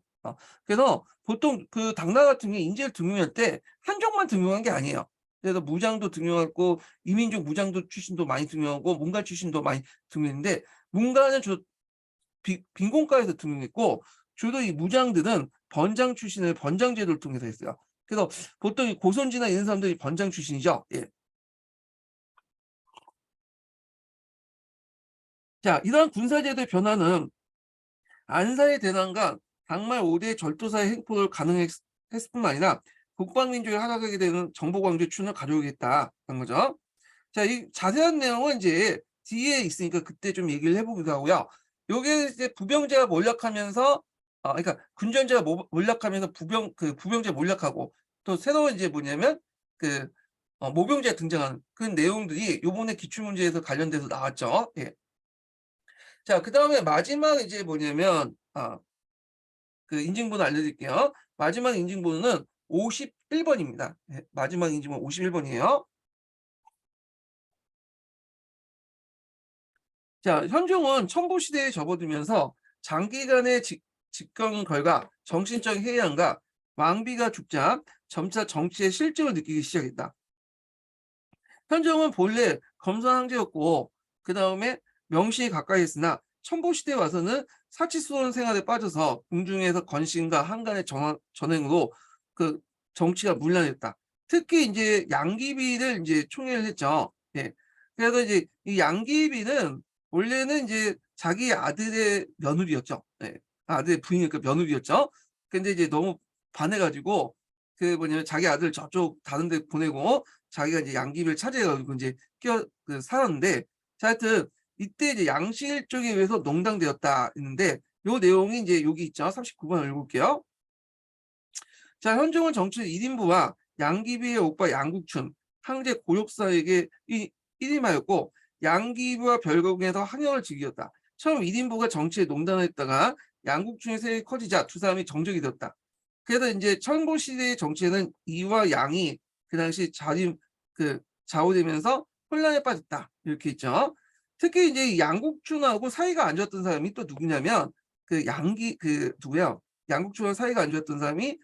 그래서 보통 그 당나라 같은 경우에 인재를 등용할 때 한족만 등용한 게 아니에요. 그래서 무장도 등용하고 이민족 무장도 출신도 많이 등용하고 문관 출신도 많이 등용했는데 문관은 빈곤가에서 등용했고 주로 이 무장들은 번장 출신을 번장제도를 통해서 했어요. 그래서 보통 고선지나 이런 사람들이 번장 출신이죠. 예. 자, 이러한 군사제도의 변화는 안사의 대난과 당말 5대 절도사의 횡포를 가능했을 뿐만 아니라 북방민족이 하락하게 되는 정보광주의 추을 가져오겠다는 거죠. 자, 이 자세한 내용은 이제 뒤에 있으니까 그때 좀 얘기를 해보기도 하고요. 요게 이제 부병제가 몰락하면서, 그러니까 군전제가 몰락하면서 부병제 몰락하고 또 새로운 이제 뭐냐면 모병제가 등장하는 그 내용들이 요번에 기출문제에서 관련돼서 나왔죠. 예. 자, 그 다음에 마지막 이제 뭐냐면, 그 인증번호 알려드릴게요. 마지막 인증번호는 51번입니다. 네, 마지막 인증번호 51번이에요. 자, 현종은 첨부시대에 접어들면서 장기간의 직경 결과 정신적 해이함과 왕비가 죽자 점차 정치의 실증을 느끼기 시작했다. 현종은 본래 검선황제였고 그 다음에 명시에 가까이 했으나 첨부시대에 와서는 사치스러운 생활에 빠져서 궁중에서 건신과 한간의 전횡으로 그 정치가 문란했다. 특히 이제 양귀비를 이제 총애를 했죠. 예. 그래서 이제 이 양귀비는 원래는 이제 자기 아들의 며느리였죠. 예. 아들의 부인이니까 며느리였죠. 근데 이제 너무 반해가지고 그 뭐냐면 자기 아들 저쪽 다른 데 보내고 자기가 이제 양귀비를 차지해가지고 이제 살았는데, 자, 하여튼 이때 이제 양실 쪽에 의해서 농당되었다 했는데 요 내용이 이제 여기 있죠. 39번 읽어볼게요. 자, 현종은 정치 1인부와 양귀비의 오빠 양국춘, 황제 고욕사에게 일임하였고 양귀비와 별거궁에서 항영을 즐겼다. 처음 1인부가 정치에 농단했다가 양국춘의 세력이 커지자 두 사람이 정적이 되었다. 그래서 이제 천고시대의 정치에는 이와 양이 그 당시 좌우되면서 혼란에 빠졌다. 이렇게 있죠. 특히 이제 양국춘하고 사이가 안 좋았던 사람이 또 누구냐면 누구야? 양국춘하고 사이가 안 좋았던 사람이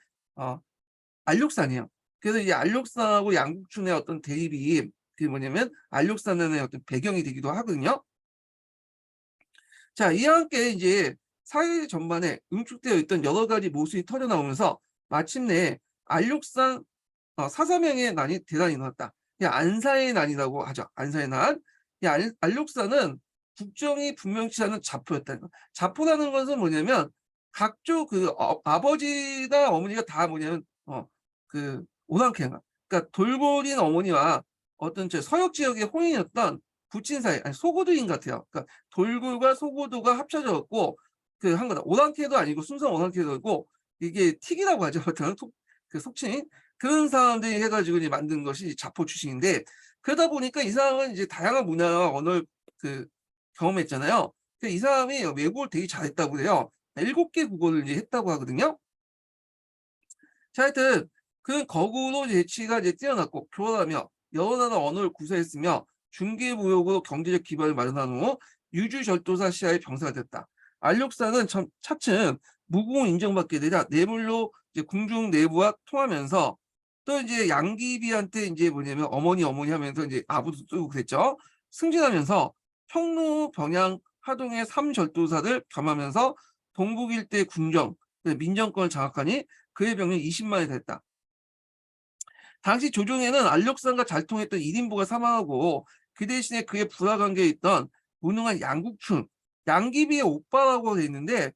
안록산이에요. 그래서 이 안록산하고 양국춘의 어떤 대립이 뭐냐면 안록산의 어떤 배경이 되기도 하거든요. 자, 이와 함께 이제 사회 전반에 응축되어 있던 여러 가지 모순이 터져나오면서 마침내 안록산 사사명의 난이 대단히 일어났다. 안사의 난이라고 하죠. 안사의 난. 안록산은 국정이 분명치 않은 자포였다는 거. 자포라는 것은 뭐냐면 각종 아버지나 어머니가 다 뭐냐면 오랑캐가. 그러니까 돌고린 어머니와 어떤 서역 지역의 호인이었던 부친 사이, 아니 소고도인 같아요. 그러니까 돌굴과 소고도가 합쳐졌고 한 거다. 오랑캐도 아니고 순수한 오랑캐도 아니고 이게 틱이라고 하죠. 속칭. 그런 사람들이 해가지고 이제 만든 것이 자포 출신인데, 그러다 보니까 이 사람은 이제 다양한 문화와 언어를 경험했잖아요. 이 사람이 외국어를 되게 잘했다고 해요. 7개 국어를 이제 했다고 하거든요. 자, 하여튼 그는 거구로 재치가 이제 뛰어났고 교활하며 여러 나라 언어를 구사했으며 중개무역으로 경제적 기반을 마련한 후 유주절도사 시하의 병사가 됐다. 안록사는 차츰 무공을 인정받게 되자 뇌물로 이제 궁중 내부와 통하면서 또 이제 양귀비한테 이제 뭐냐면 어머니 하면서 이제 아부도 쓰고 그랬죠. 승진하면서 평로, 병양, 하동의 3절도사를 겸하면서 동북 일대 군정, 민정권을 장악하니 그의 병력이 20만이 됐다. 당시 조정에는 안력산과 잘 통했던 1인부가 사망하고 그 대신에 그의 부하 관계에 있던 무능한 양국충, 양귀비의 오빠라고 돼 있는데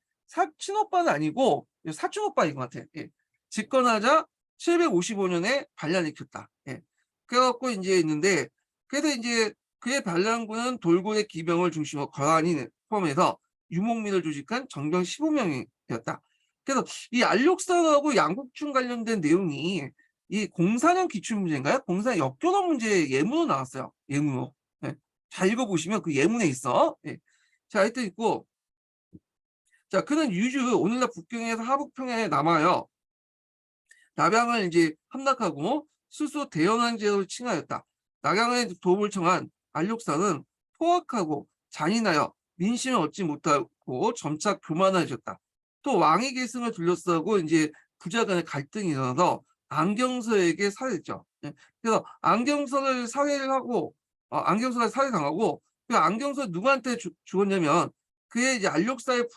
친오빠는 아니고 사촌오빠인 것 같아. 예. 집권하자 755년에 반란을 일으켰다. 예. 그래갖고 이제 있는데 그래서 이제 그의 반란군은 돌고래 기병을 중심으로 거란이 포함해서 유목민을 조직한 정병 15명이었다. 그래서 이 안력산하고 양국충 관련된 내용이 이 공사년 기출문제인가요? 공사년 역교도 문제 예문으로 나왔어요. 예문으로. 예. 잘 읽어보시면 그 예문에 있어. 예. 자, 하여튼 있고, 자, 그는 유주, 오늘날 북경에서 하북평양에 남아요. 남양을 이제 함락하고 스스로 대연왕제로 칭하였다. 낙양의 도움을 청한 안력사는 포악하고 잔인하여 민심을 얻지 못하고 점차 교만해졌다. 또 왕의 계승을 둘러싸고 이제 부자 간의 갈등이 일어나서 안경서에게 살해했죠. 예. 그래서 안경서를 살해를 하고 안경서가 살해당하고 그 안경서 누구한테 죽었냐면 그의 이제 안력사의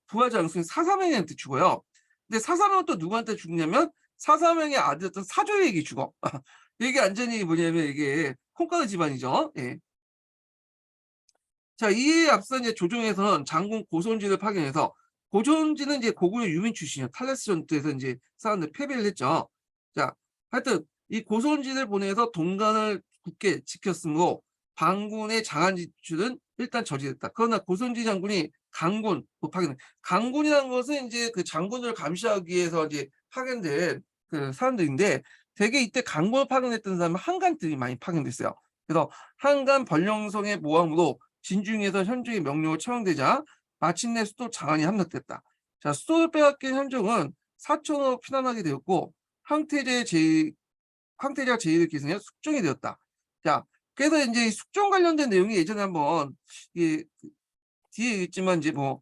부하 장수인 사사명한테 죽어요. 근데 사사명은 또 누구한테 죽냐면 사사명의 아들이었던 사조에게 죽어. 이게 완전히 뭐냐면 이게 콩가루 집안이죠. 예. 자, 이에 앞서 이제 조정에서는 장군 고손지를 파견해서 고손지는 이제 고구려 유민 출신이에요. 탈레스 전투에서 이제 싸웠는데 패배를 했죠. 자, 하여튼 이 고손지를 보내서 동간을 굳게 지켰으므로 반군의 장안 지출은 일단 저지됐다. 그러나 고손지 장군이 강군 파견. 강군이라는 것은 이제 그 장군을 감시하기 위해서 이제 파견된 그 사람들인데 대개 이때 강군을 파견했던 사람은 한간들이 많이 파견됐어요. 그래서 한간 번영성의 모함으로 진중에서 현종의 명령을 처형되자 마침내 수도 장안이 함락됐다. 자, 수도를 빼앗긴 현종은 사천으로 피난하게 되었고 황태자가 제의를 계승해 숙종이 되었다. 자, 그래서 이제 숙종 관련된 내용이 예전에 한번 뒤에 있지만 이제 뭐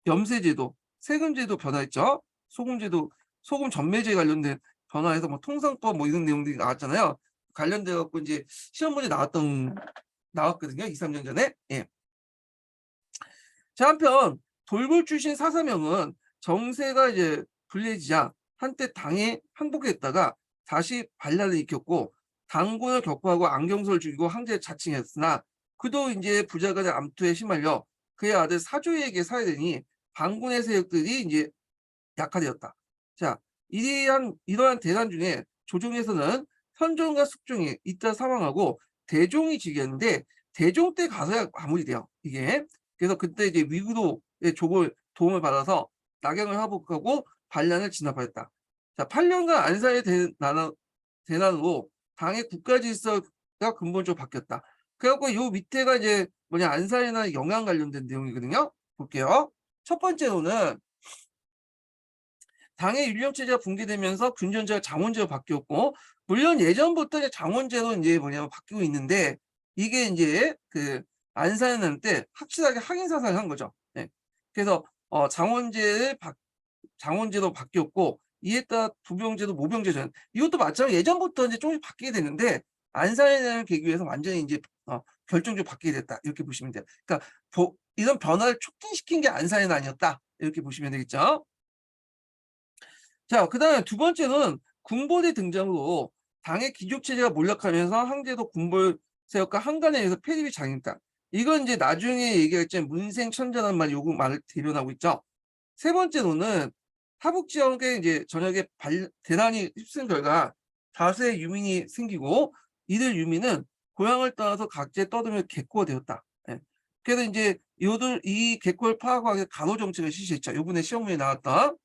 염세제도, 세금제도 변화했죠. 소금제도, 소금 전매제 관련된 변화해서 뭐 통상법 뭐 이런 내용들이 나왔잖아요. 관련돼 갖고 이제 시험 문제 나왔거든요. 2, 3년 전에. 예. 자, 한편 돌굴 출신 사사명은 정세가 이제 불리해지자 한때 당에 항복했다가 다시 반란을 일으켰고 당군을 격파하고 안경서를 죽이고 황제를 자칭했으나 그도 이제 부자간의 암투에 휘말려 그의 아들 사조에게 살해되니 반군의 세력들이 이제 약화되었다. 자, 이러한 대란 중에 조정에서는 현종과 숙종이 잇따라 사망하고 대종이 즉위했는데 대종 때 가서야 마무리돼요. 이게. 그래서 그때 이제 위구도의 도움을 받아서 낙양을 하복하고 반란을 진압하였다. 자, 8년간 안사의 대난으로 당의 국가 질서가 근본적으로 바뀌었다. 그래갖고 요 밑에가 이제 뭐냐 안사에나 영양 관련된 내용이거든요. 볼게요. 첫 번째로는 당의 윤령체제가 붕괴되면서 군전제가 장원제로 바뀌었고 물론 예전부터 이제 장원제로 이제 뭐냐면 바뀌고 있는데 이게 이제 그 안사는 때 확실하게 확인 사상을 한 거죠. 네. 그래서 장원제로 바뀌었고 이에 따라 부병제도 모병제전 이것도 마찬가지로 예전부터 이제 조금씩 바뀌게 되는데 안사에는 계기에서 완전히 이제 결정적으로 바뀌게 됐다 이렇게 보시면 돼요. 그러니까 이런 변화를 촉진시킨 게 안사에는 아니었다 이렇게 보시면 되겠죠. 자, 그다음에 두 번째는 군벌의 등장으로 당의 귀족체제가 몰락하면서 황제도 군벌 세력과 한간에 의해서 폐립이 장했다. 이건 이제 나중에 얘기했지만 문생천자라는 말 요구 말을 대변하고 있죠. 세 번째로는 하북 지역에 이제 전역에 대란이 휩쓴 결과 다수의 유민이 생기고 이들 유민은 고향을 떠나서 각지에 떠들며 개코가 되었다. 예. 그래서 이제 이 개코를 파악하기 위해 간호 정책을 실시했죠. 요번에 시험문에 나왔던.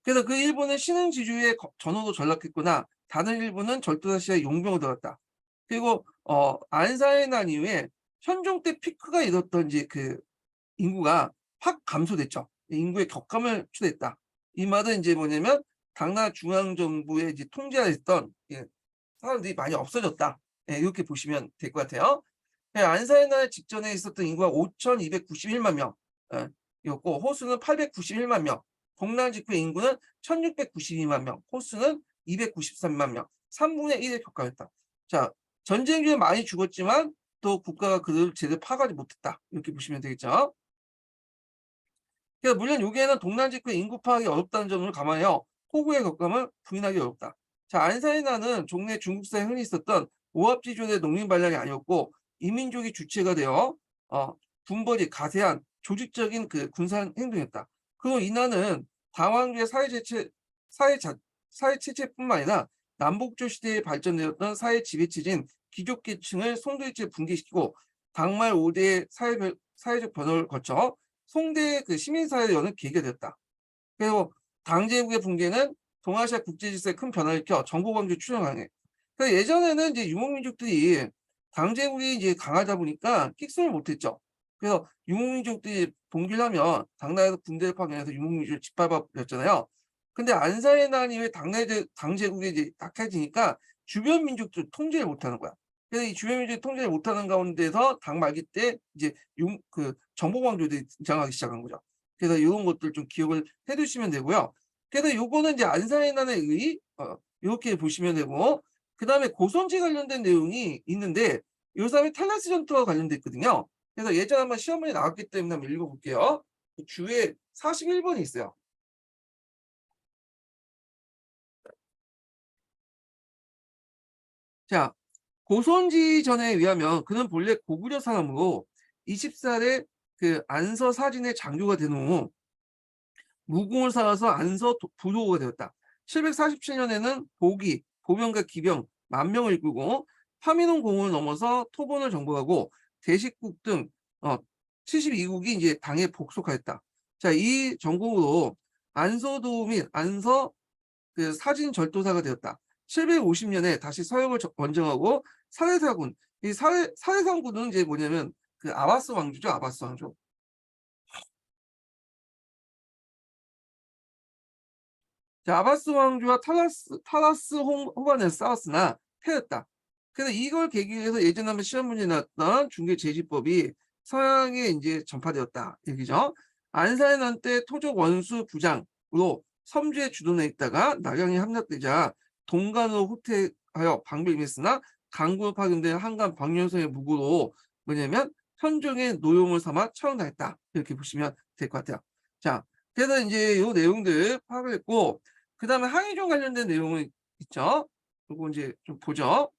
그래서 그 일부는 신흥지주의 전후로 전락했거나 다른 일부는 절도사시의 용병을 들었다. 그리고 안사의 난 이후에 현종 때 피크가 이뤘던 이제 그 인구가 확 감소됐죠. 인구의 격감을 초래했다. 이 말은 이제 뭐냐면 당나라 중앙정부의 이제 통제하였던 사람들이 많이 없어졌다. 예, 이렇게 보시면 될 것 같아요. 안사의 날 직전에 있었던 인구가 5,291만 명이었고 호수는 891만 명. 동남 직후의 인구는 1,692만 명, 호수는 293만 명, 3분의 1의 격감했다. 자, 전쟁 중에 많이 죽었지만 또 국가가 그들을 제대로 파악하지 못했다. 이렇게 보시면 되겠죠. 그러니까 물론 여기에는 동남 지구 인구 파악이 어렵다는 점을 감안해요. 폭우의 격감을 부인하기 어렵다. 자, 안사이나는 종래 중국사에 흔히 있었던 오합지졸의 농민 반란이 아니었고 이민족이 주체가 되어 어, 군벌이 가세한 조직적인 그 군사 행동이었다. 그리고 이나는 당황주의 사회 자, 사회 체제뿐만 아니라 남북조 시대에 발전되었던 사회 지배체제인 귀족계층을 송도일제 붕괴시키고 당말 5대 사회적 변화를 거쳐 송대 그 시민사회를 여는 계기가 되었다. 그리고 당제국의 붕괴는 동아시아 국제 질서에 큰 변화를 일으켜 정보 강조 추정하네. 그러니까 예전에는 이제 유목민족들이 당제국이 이제 강하다 보니까 끽소를 못했죠. 그래서 유목민족들이 봉기하면 당나라에서 군대를 파견해서 유목민족을 짓밟아 버렸잖아요. 근데 안사의 난이 후에 당제국이 이제 약해지니까 주변 민족들 통제를 못하는 거야. 그래서 이 주변 민족이 통제를 못하는 가운데서 당 말기 때 이제 그 정보광조들이 등장하기 시작한 거죠. 그래서 이런 것들 좀 기억을 해두시면 되고요. 그래서 요거는 이제 안사의 난에 의의 이렇게 보시면 되고, 그 다음에 고선지 관련된 내용이 있는데 요 사람이 탈라스 전투와 관련돼 있거든요. 그래서 예전에 한번 시험에 나왔기 때문에 한번 읽어볼게요. 주에 41번이 있어요. 자, 고선지전에 의하면 그는 본래 고구려 사람으로 20살에 그 안서 사진의 장교가 된 후 무궁을 쌓아서 안서 부도가 되었다. 747년에는 보기, 보병과 기병, 만명을 이끌고 파미논 공을 넘어서 토본을 정복하고 대식국 등 72국이 이제 당에 복속하였다. 자, 이 전국으로 안서도 및 안서 그 사진 절도사가 되었다. 750년에 다시 서역을 원정하고 사회사군, 이 사회상군은 이제 뭐냐면 그 아바스 왕조죠, 아바스 왕조. 자, 아바스 왕조와 탈라스 호반에서 싸웠으나 패했다. 그래서 이걸 계기로 해서 예전에 한번 시험 문제 나왔던 중개제지법이 서양에 이제 전파되었다. 얘기죠. 안사의 때 토족 원수 부장으로 섬주에 주둔해 있다가 낙양이 함락되자 동간으로 후퇴하여 방비를 임했으나 강군으로 파견된 한간 박연성의 무고로 뭐냐면 현종의 노용을 삼아 처형당했다. 이렇게 보시면 될 것 같아요. 자, 그래서 이제 이 내용들 파악을 했고, 그 다음에 항해종 관련된 내용은 있죠. 이거 이제 좀 보죠.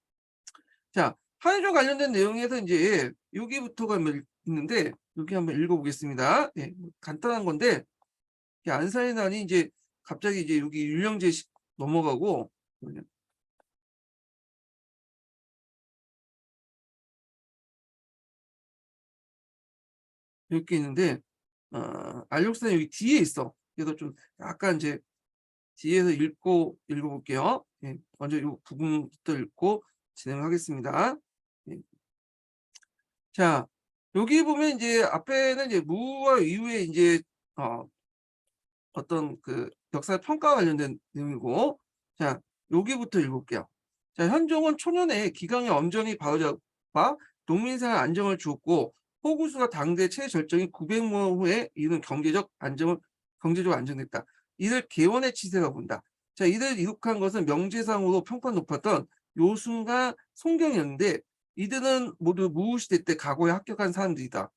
자, 항해종 관련된 내용에서 이제 여기부터가 있는데 여기 한번 읽어보겠습니다. 예, 간단한 건데 안사의 난이 이제 갑자기 이제 여기 율령제 넘어가고 이렇게 있는데 알력산이 여기 뒤에 있어. 그래서 좀 약간 이제 뒤에서 읽어볼게요. 예, 먼저 이 부분부터 읽고 진행하겠습니다. 예. 자, 여기 보면 이제 앞에는 이제 무와 이후에 이제 어떤 그 역사 평가 관련된 내용이고, 자, 여기부터 읽을게요. 자, 현종은 초년에 기강의 엄전히 바로잡아 농민생활 안정을 주었고, 호구수가 당대 최절정인 900만 후에 이는 경제적으로 안정됐다. 이들 개원의 치세가 본다. 자, 이들 이룩한 것은 명제상으로 평가 높았던 요순과 송경이었는데 이들은 모두 무시대 때 과거에 합격한 사람들이다.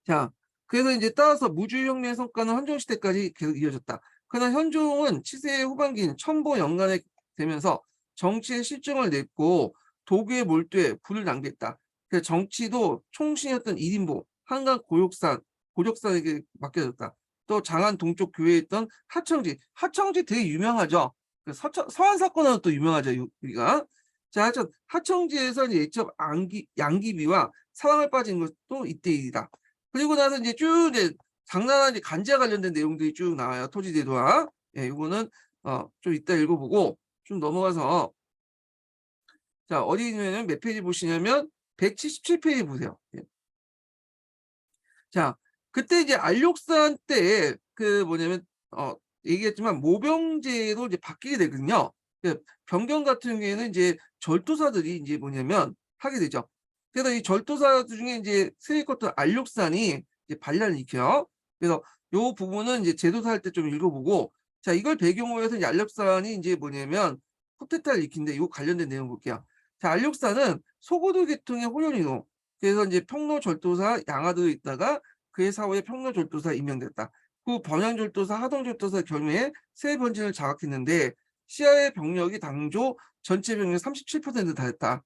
자, 그래서 이제 따라서 무주혁명의 성과는 헌종시대까지 계속 이어졌다. 그러나 현종은 치세의 후반기인 첨보 연간에 되면서 정치의 실정을 냈고 도구에 몰두해 불을 낭비했다. 그래서 정치도 총신이었던 이린보, 한강 고족산에게 맡겨졌다. 또 장안 동쪽 교회에 있던 하청지 되게 유명하죠. 그 서한 사건은 또 유명하죠, 우리가. 자, 하여튼 하청지에서 예첩 양기비와 사랑을 빠진 것도 이때 일이다. 그리고 나서 이제 쭉 이제 장난한 이제 간지와 관련된 내용들이 쭉 나와요. 토지대도와. 예, 이거는 좀 이따 읽어보고 좀 넘어가서 자, 어디 있냐면 몇 페이지 보시냐면 177페이지 보세요. 예. 자, 그때 이제 알욕산 때 그 뭐냐면 얘기했지만 모병제로 이제 바뀌게 되거든요. 그 변경 같은 경우에는 이제 절도사들이 이제 뭐냐면 하게 되죠. 그래서 이 절도사 중에 이제 세일컸던 알욕산이 이제 반란을 일으켜요. 그래서 요 부분은 이제 제도사 할 때 좀 읽어보고, 자, 이걸 배경으로 해서 이제 알욕산이 이제 뭐냐면 쿠데타를 일으키는데 요 관련된 내용 볼게요. 자, 알육사는 소고도 계통의 호연이노. 그래서 이제 평로절도사 양화도에 있다가 그의 사후에 평로절도사 임명됐다. 후 번양절도사, 하동절도사 경우에 세 번진을 장악했는데 시야의 병력이 당조 전체 병력 37% 달했다.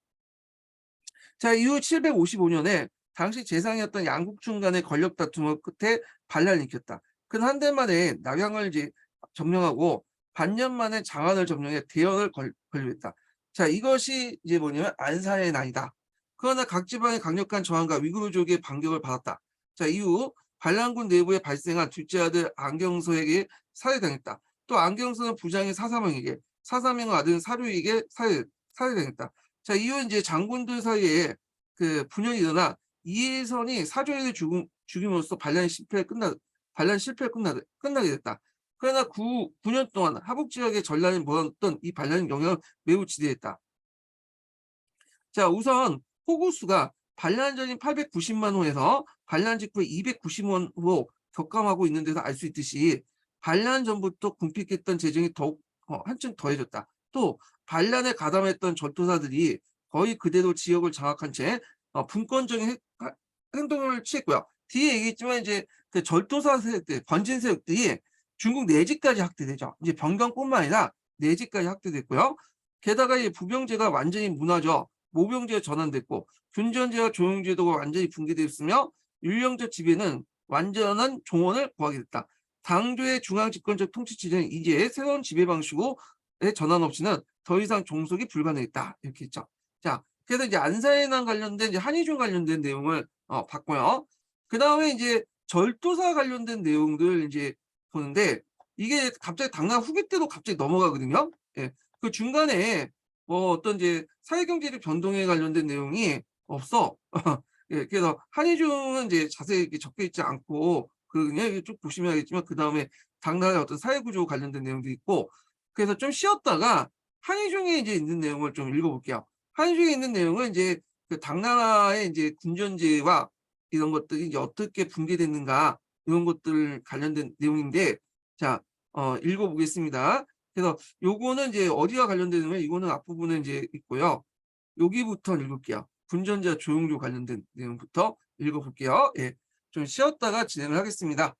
자, 이후 755년에 당시 재상이었던 양국중 간의 권력 다툼을 끝에 반란을 일으켰다. 근 한 달 만에 낙양을 이제 점령하고 반년 만에 장안을 점령해 대연을 건립했다. 자, 이것이 이제 뭐냐면 안사의 난이다. 그러나 각 지방의 강력한 저항과 위구르족의 반격을 받았다. 자, 이후 반란군 내부에 발생한 둘째 아들 안경서에게 살해당했다. 또 안경서는 부장인 사사명에게, 사사명의 아들 사류에게 살해당했다. 자, 이후 이제 장군들 사이에 그 분열이 일어나 이해선이 사조에게 죽임으로써 반란 실패에 끝나게 됐다. 그러나 9년 동안 하북 지역의 전란이 벌었던 이 반란의 영향을 매우 지대했다. 자, 우선 호구수가 반란 전인 890만 호에서 반란 직후에 290만 호로 격감하고 있는 데서 알 수 있듯이 반란 전부터 궁핍했던 재정이 더욱 한층 더해졌다. 또 반란에 가담했던 전투사들이 거의 그대로 지역을 장악한 채 분권적인 행동을 취했고요. 뒤에 얘기했지만 이제 그 절도사 세력들, 권진 세력들이 중국 내지까지 확대되죠. 이제 변경뿐만 아니라 내지까지 확대됐고요. 게다가 이 부병제가 완전히 무너져 모병제가 전환됐고 균전제와 조용제도가 완전히 붕괴되었으며 율령제 지배는 완전한 종언을 구하게 됐다. 당조의 중앙 집권적 통치 체제는 이제 새로운 지배 방식의 전환 없이는 더 이상 종속이 불가능했다. 이렇게 했죠. 자, 그래서 이제 안사해난 관련된 이제 한의중 관련된 내용을 봤고요. 그 다음에 이제 절도사 관련된 내용들 이제 보는데 이게 갑자기 당나라 후기 때도 갑자기 넘어가거든요. 예, 그 중간에 뭐 어떤 이제 사회경제적 변동에 관련된 내용이 없어. 예, 그래서 한의중은 이제 자세히 이렇게 적혀 있지 않고 그냥 쭉 보시면 알겠지만 그 다음에 당나라의 어떤 사회구조 관련된 내용도 있고 그래서 좀 쉬었다가 한의중에 이제 있는 내용을 좀 읽어볼게요. 한의중에 있는 내용은 이제 그 당나라의 이제 군전제와 이런 것들이 이제 어떻게 붕괴됐는가 이런 것들 관련된 내용인데 자, 읽어보겠습니다. 그래서 요거는 이제 어디와 관련되는 거예요? 이거는 앞부분에 이제 있고요. 여기부터 읽을게요. 군전자 조용조 관련된 내용부터 읽어볼게요. 예, 좀 쉬었다가 진행을 하겠습니다.